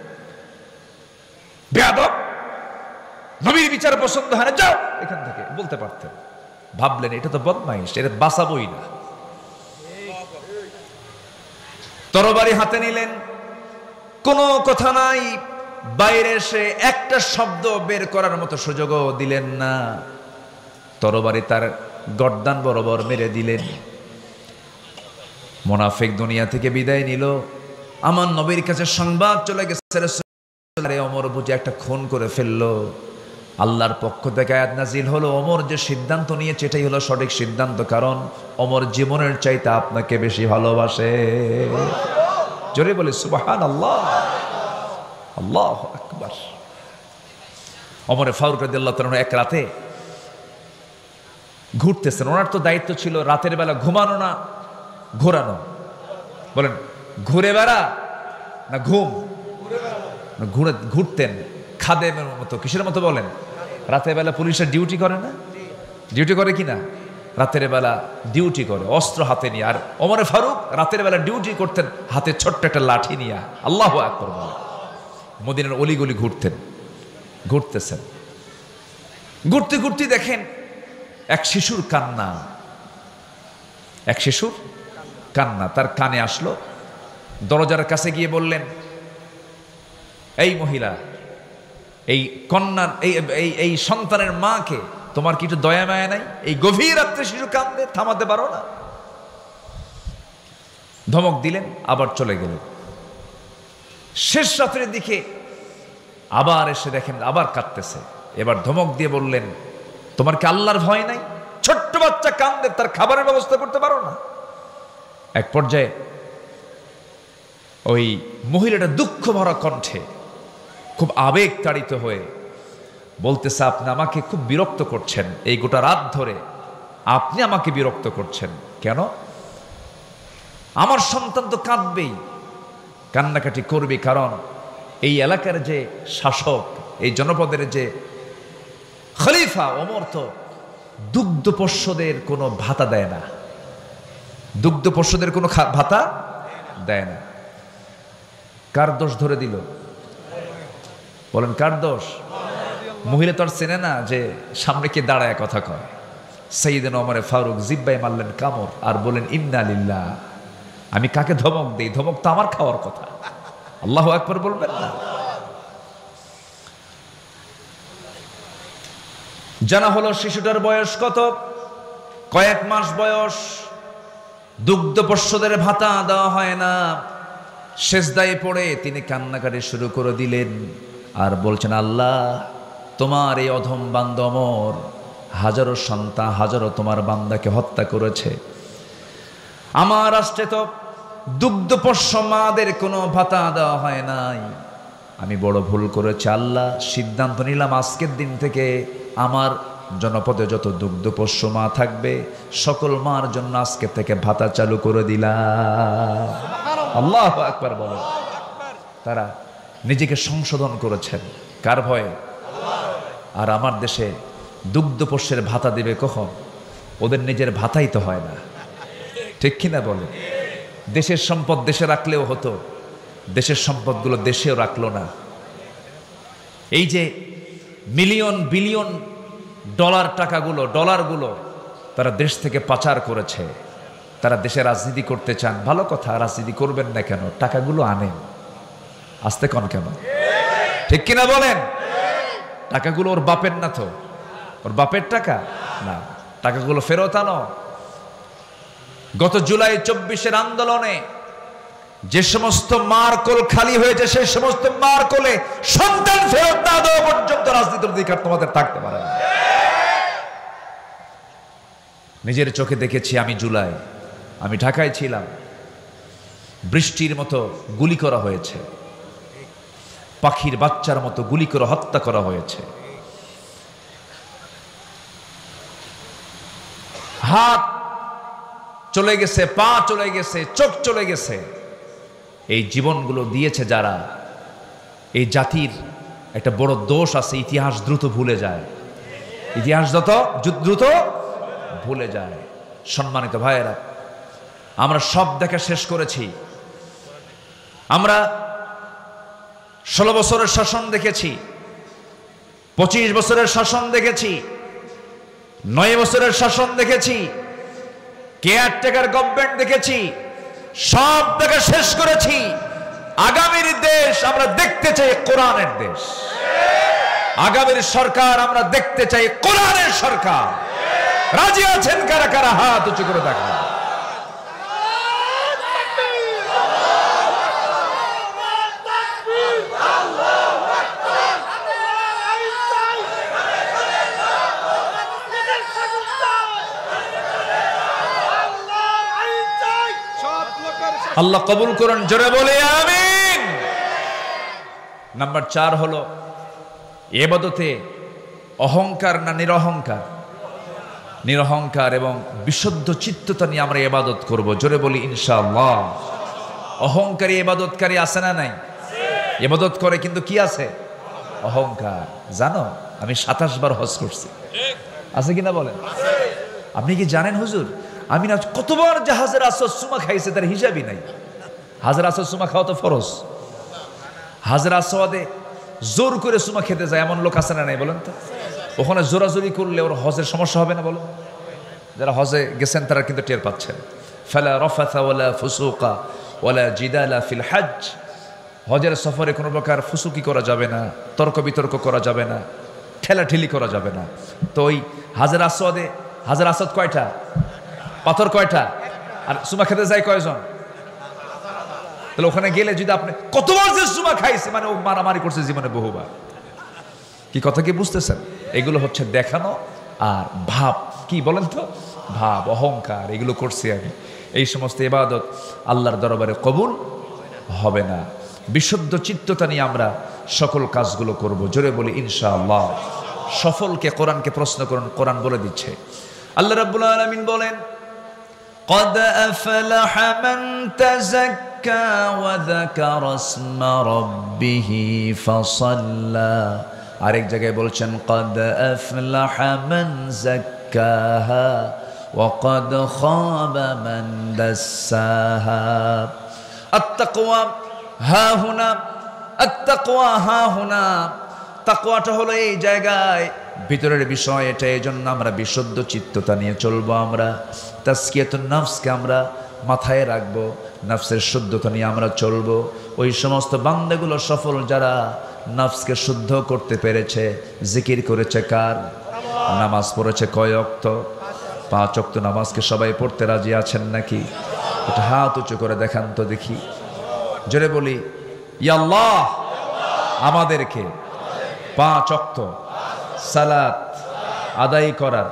বেয়াদব, নবীর বিচার পছন্দ হয় না, যাও এখান থেকে, বলতে পারতেন। ভাবলেন এটা তো বদমাইশ, এটা বাঁচাবই না। তরবারি হাতে নিলেন, কোনো কথা নাই। বাইরে এসে একটা শব্দ বের করার মতো সুযোগও দিলেন না। তরবারি তার গর্দান বরাবর মেরে দিলেন। মুনাফিক দুনিয়া থেকে বিদায় নিল। আমার নবীর কাছে সংবাদ চলে গেছে, ওমর বুঝে একটা খুন করে ফেললো। আল্লাহর পক্ষ থেকে আয়াত নাজিল হলো, ওমর যে সিদ্ধান্ত নিয়েছে এটাই হলো সঠিক সিদ্ধান্ত, কারণ ওমর জীবনের চাইতে আপনাকে বেশি ভালোবাসে। জোরে বলে সুবহানাল্লাহ, আল্লাহু আকবার। ওমর ফারুক রাদিয়াল্লাহু তাআলা এক রাতে ঘুরতেছেন। ওনার তো দায়িত্ব ছিল রাতের বেলা ঘুমানো না ঘোরানো। বলেন ঘুরে বেড়া না ঘুম? ঘুরতেন। খাদেমের মতো। কিসের মতো বলেন? রাতের বেলা পুলিশের ডিউটি করে না? ডিউটি করে কি না? রাতের বেলা ডিউটি করে অস্ত্র হাতে নিয়ে। আর ওমরে ফারুক রাতের বেলা ডিউটি করতেন হাতে ছোট্ট একটা লাঠি নিয়ে। আল্লাহু আকবার বলে। মদিনার অলিগলি ঘুরতেছেন। ঘুরতে ঘুরতে দেখেন এক শিশুর কান্না। তার কানে আসলো। দরজার কাছে গিয়ে বললেন, এই মহিলা, এই কন্যার এই সন্তানের মাকে তোমার কি একটু দয়া মায়া নাই? এই গভীর রাত্রে শিশু কান্দে, থামাতে পারো না? ধমক দিলেন, আবার চলে গেলেন। শেষ রাত্রের দিকে আবার এসে দেখেন আবার কাঁদতেছে। এবার ধমক দিয়ে বললেন, তোমার কি আল্লাহর ভয় নাই? ছোট্ট বাচ্চা কান্দে, তার খাবারের ব্যবস্থা করতে পারো না? এক পর্যায়ে ওই মহিলাটা দুঃখ ভরা কণ্ঠে খুব আবেগ তাড়িত হয়ে বলতেছে, আপনি আমাকে খুব বিরক্ত করছেন। এই গোটা রাত ধরে আপনি আমাকে বিরক্ত করছেন কেন? আমার সন্তান তো কাঁদবেই, কান্নাকাটি করবে, কারণ এই এলাকার যে শাসক, এই জনপদের যে খলিফা ওমর তো দুগ্ধপোষ্যদের কোনো ভাতা দেয় না। দুগ্ধপোষ্যদের কোনো ভাতা দেয় না। কার দোষ ধরে দিল? বলেন কার দোষ? মহিলা তো আর চেনে না যে সামনে কে দাঁড়ায় কথা কয়। সাইয়েদনা ওমরে ফারুক জিব্বায় মারলেন কামড় আর বলেন, ইন্না লিল্লাহ, আমি কাকে ধমক দেই? ধমক তো আমার খাওয়ার কথা। আল্লাহু আকবার বলবেন না? জানা হলো শিশুটার বয়স কত? কয়েক মাস বয়স। দুগ্ধপোষ্যদের ভাতা দেওয়া হয় না। সেজদায় পড়ে তিনি কান্নাকাটি শুরু করে দিলেন আর বলছেন, আল্লাহ, তোমার এই অধম বান্দা ওমর হাজারো সন্তান, হাজারো তোমার বান্দাকে হত্যা করেছে। আমার রাষ্ট্রে তো দুগ্ধপোষ্য মাদের কোনো ভাতা দেওয়া হয় নাই। আমি বড় ভুল করেছি আল্লাহ। সিদ্ধান্ত নিলাম আজকের দিন থেকে আমার জনপদে যত দুগ্ধপোষ্য মা থাকবে সকল মার জন্য আজকে থেকে ভাতা চালু করে দিলাম। আল্লাহু আকবার বলে। তারা নিজেকে সংশোধন করেছেন কার ভয়ে? আর আমার দেশে দুগ্ধপোষ্যের ভাতা দিবে কখন? ওদের নিজের ভাতাই তো হয় না, ঠিক কিনা বলে? দেশের সম্পদ দেশে রাখলেও হতো, দেশের সম্পদগুলো দেশেও রাখলো না। এই যে মিলিয়ন বিলিয়ন ডলারগুলো তারা দেশ থেকে পাচার করেছে। তারা দেশে রাজনীতি করতে চান, ভালো কথা, রাজনীতি করবেন না কেন? টাকাগুলো আনেন। আসতে কন কেন? ঠিক কিনা বলেন? টাকাগুলো ওর বাপের না তো? ওর বাপের টাকা না, টাকাগুলো ফেরত আনো। গত জুলাই 24-এর আন্দোলনে যে সমস্ত মার কোল খালি হয়েছে, সেই সমস্ত মার কোলে সন্তান ফেরত না দেওয়া পর্যন্ত রাজনীতির অধিকার তোমাদের থাকতে পারে না। নিজের চোখে দেখেছি। আমি ঢাকায় ছিলাম, বৃষ্টির মতো গুলি করা হয়েছে, পাখির বাচ্চার মতো গুলি করে হত্যা করা হয়েছে। হাত চলে গেছে, পা চলে গেছে, চোখ চলে গেছে। এই জীবনগুলো দিয়েছে যারা, এই জাতির একটা বড় দোষ আছে, ইতিহাস দ্রুত ভুলে যায়। ইতিহাস দ্রুত ভুলে যায়। সম্মানিত ভাইয়েরা, আমরা সব দেখা শেষ করেছি। আমরা 16 বছরের শাসন দেখেছি, 25 বছরের শাসন দেখেছি, 9 বছরের শাসন দেখেছি, কেয়ারটেকার গভর্নমেন্ট দেখেছি। সব দেখা শেষ করেছি। আগামীর দেশ আমরা দেখতে চাই কোরআনের দেশ। আগামীর সরকার আমরা দেখতে চাই কোরআনের সরকার। রাজি আছেন কারা কারা? হাত উঁচু করে দেখান। আল্লাহ কবুল করুন, জোরে বলে আমিন। নাম্বার 4 হলো ইবাদতে অহংকার না নিরহংকার? নিরহংকার এবং বিশুদ্ধ চিত্ততা নিয়ে আমরা ইবাদত করব। জোরে বলি ইনশাআল্লাহ। অহংকারী ইবাদতকারী আছে না নাই? ইবাদত করে কিন্তু কি আছে? অহংকার। জানো আমি 27 বার হজ করছি, আছে কিনা বলেন? আপনি কি জানেন হুজুর আমি না কতবার জাহাজের আসর সুমা খাইছে তার হিসাবই নাই। হাজার আসর সুমা খাওয়া তো ফরজ। হাজার আসওয়াদে জোর করে সুমা খেতে যায় এমন লোক আছে না নাই বলেন তো? ওখানে জোরাজোরি করলে ওর হজের সমস্যা হবে না বলেন? যারা হজে গেছেন তারা কিন্তু টের পাচ্ছেন। ফালা রাফাথা ওয়ালা ফুসুকা ওয়ালা জিদালা ফিল হজ। হজের সফরে কোনো প্রকার ফুসুকি করা যাবে না, তর্ক বিতর্ক করা যাবে না, ঠেলাঠেলি করা যাবে না। তো ওই হাজার আসওয়াদে, হাজার আসওয়াদ কয়টা? পাথর কয়টা? আর সুমা খেতে যায় কয়জন? তাহলে ওখানে গেলে যদি আপনি কতবার যে সুমা খাইছে, মানে ও মারামারি করছে জীবনে বহুবার। কি কথা কি বুঝতেছেন? এগুলো হচ্ছে দেখানো আর ভাব, কি বলেন তো, ভাব, অহংকার, এগুলো করছি আমি। এই সমস্ত ইবাদত আল্লাহর দরবারে কবুল হবে না। বিশুদ্ধ চিত্ততা নিয়ে আমরা সকল কাজগুলো করব। জোরে বলি ইনশাআল্লাহ। সফলকে কোরআনকে প্রশ্ন করুন, কোরআন বলে দিচ্ছে। আল্লাহ রাব্বুল আলামিন বলেন قد أفلح من تزكى وذكر اسم ربه فصلى। আরেক জায়গায় বলছেন قد أفلح من زكاها وقد خاب من دساها। التقوى ها هنا، التقوى ها هنا। তাকওয়াটা হলো এই জায়গায়, ভিতরের বিষয় এটা। এই জন্য আমরা বিশুদ্ধ চিত্ততা নিয়ে চলবো। আমরা তাজকিয়াতুন নফসকে আমরা মাথায় রাখবো, নফসের শুদ্ধতা নিয়ে আমরা চলবো। ওই সমস্ত বান্দাগুলো সফল যারা নফসকে শুদ্ধ করতে পেরেছে। জিকির করেছে কার? নামাজ পড়েছে কয় ওয়াক্ত? 5 ওয়াক্ত নামাজকে সবাই পড়তে রাজি আছেন নাকি? এটা হাত উঁচু করে দেখান তো দেখি। জোরে বলি ইয়া আল্লাহ, আমাদেরকে 5 ওয়াক্ত সালাত আদায় করার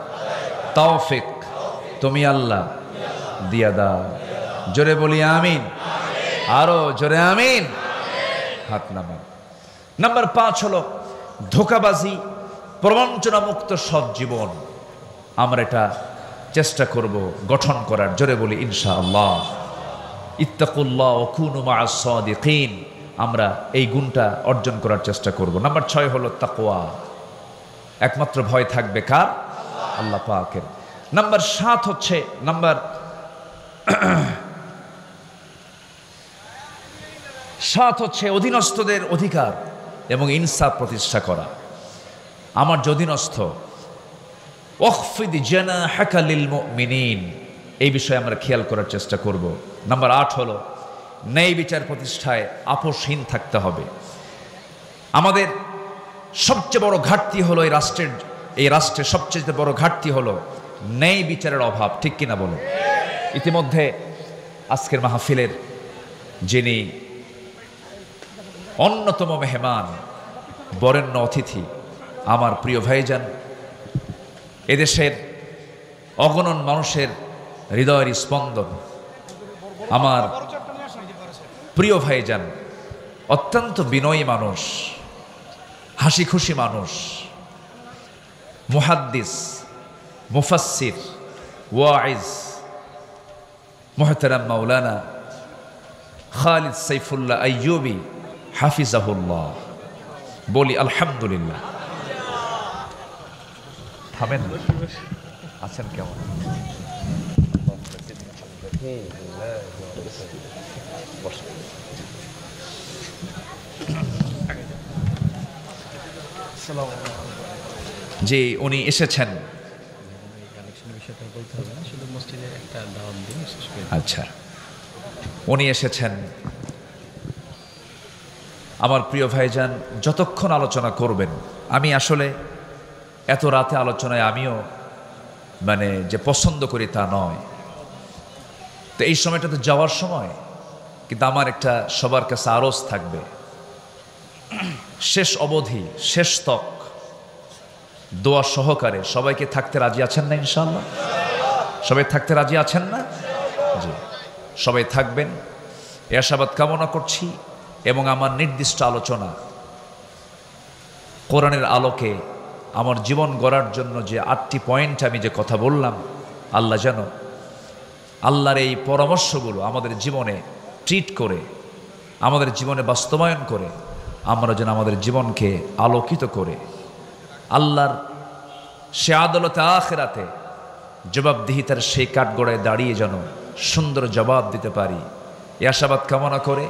তৌফিক তুমি আল্লাহ দিয়া দাও। জোরে বলি আমিন। আরো জোরে আমিন। হাত নামান। নাম্বার 5 হলো ধোঁকাবাজি, প্রবঞ্চনা মুক্ত সৎ জীবন। আমরা এটা চেষ্টা করব গঠন করার। জোরে বলি ইনশাআল্লাহ। ইত্তাকুল্লাহ ওয়া কুনু মা'আস সাদিকিন। আমরা এই গুণটা অর্জন করার চেষ্টা করব। নাম্বার 6 হলো তাকওয়া। একমাত্র ভয় থাকবে কার? আল্লাহ পাকের। নাম্বার 7 হচ্ছে নাম্বার 7 হচ্ছে অধীনস্থদের অধিকার এবং ইনসাফ প্রতিষ্ঠা করা। আমার যে অধীনস্থ, ওয়াখফিদ জানাহাকা লিল মুমিনিন, এই বিষয়ে আমরা খেয়াল করার চেষ্টা করব। নাম্বার 8 হলো ন্যায় বিচার প্রতিষ্ঠায় আপোষহীন থাকতে হবে। আমাদের সবচেয়ে বড় ঘাটতি হলো এই রাষ্ট্রের সবচেয়ে বড় ঘাটতি হলো ন্যায় বিচারের অভাব। ঠিক কিনা বলো? ইতিমধ্যে আজকের মাহফিলের যিনি অন্যতম মেহমান, বরেণ্য অতিথি, আমার প্রিয় ভাইজান, এদেশের অগণন মানুষের হৃদয়ের স্পন্দন, আমার প্রিয় ভাইজান, অত্যন্ত বিনয়ী মানুষ, হাসি খুশি মানুষ, মুহাদ্দিস, মুফাসসির, ওয়াইজ, মুহতারাম মাওলানা খালিদ সাইফুল্লাহ আইয়ুবী হাফিজাহুল্লাহ। বলি আলহামদুলিল্লাহ। থামেন, আছেন কেমন? যে উনি এসেছেন, আচ্ছা, উনি এসেছেন। আমার প্রিয় ভাইজান যতক্ষণ আলোচনা করবেন, আমি আসলে এত রাতে আলোচনায় আমিও মানে যে পছন্দ করি তা নয়। তো এই সময়টা তো যাওয়ার সময়, কিন্তু আমার একটা সবার কাছে আরজ থাকবে, শেষ অবধি, শেষ তক দোয়া সহকারে সবাইকে থাকতে রাজি আছেন না? ইনশাআল্লাহ সবাই থাকতে রাজি আছেন না? জি, সবাই থাকবেন এ আশাবাদ কামনা করছি। এবং আমার নির্দিষ্ট আলোচনা কোরআনের আলোকে আমার জীবন গড়ার জন্য যে 8টি পয়েন্ট আমি যে কথা বললাম, আল্লাহ যেন আল্লাহর এই পরামর্শগুলো আমাদের জীবনে ট্রিট করে, আমাদের জীবনে বাস্তবায়ন করে আমরা যেন আমাদের জীবনকে আলোকিত করে আল্লাহর সে আদালতে আখিরাতে জবাবদিহিতার সেই কাঠগড়ায় দাঁড়িয়ে যেন সুন্দর জবাব দিতে পারি, এই আশাবাদ কামনা করে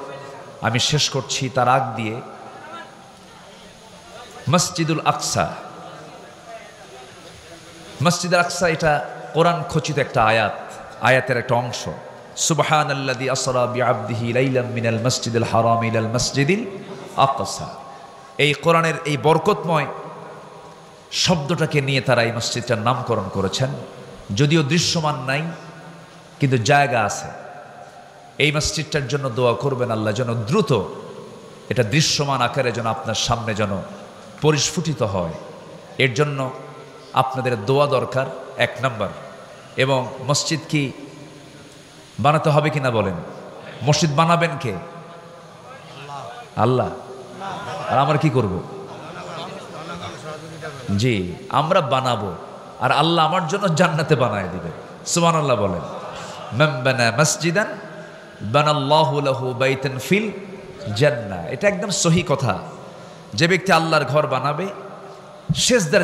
আমি শেষ করছি। তার আগ দিয়ে মসজিদুল আকসা, মসজিদুল আকসা এটা কোরআন খচিত একটা আয়াতের একটা অংশ। সুবহানাল্লাযী আসরা বিআবদিহি লাইলাম মিনাল মসজিদিল হারাম ইলাল মসজিদিল আকসা। এই কোরআনের এই বরকতময় শব্দটাকে নিয়ে তারা এই মসজিদটার নামকরণ করেছেন। যদিও দৃশ্যমান নাই, কিন্তু জায়গা আছে। এই মসজিদটার জন্য দোয়া করবেন আল্লাহ যেন দ্রুত এটা দৃশ্যমান আকারে যেন আপনার সামনে যেন পরিস্ফুটিত হয়। এর জন্য আপনাদের দোয়া দরকার 1 নম্বর। এবং মসজিদ কি বানাতে হবে কিনা বলেন? মসজিদ বানাবেন কে? আল্লাহ। আর আমরা কি করব? জি, আমরা বানাবো, আর আল্লাহ আমার জন্য জান্নাতে বানায় দিবেন। সুবহানাল্লাহ বলেন। মান বানা মসজিদান বানাল্লাহু লাহু বাইতান ফিল জান্নাহ। এটা একদম সহি কথা। যে ব্যক্তি আল্লাহর ঘর বানাবে, সেজদার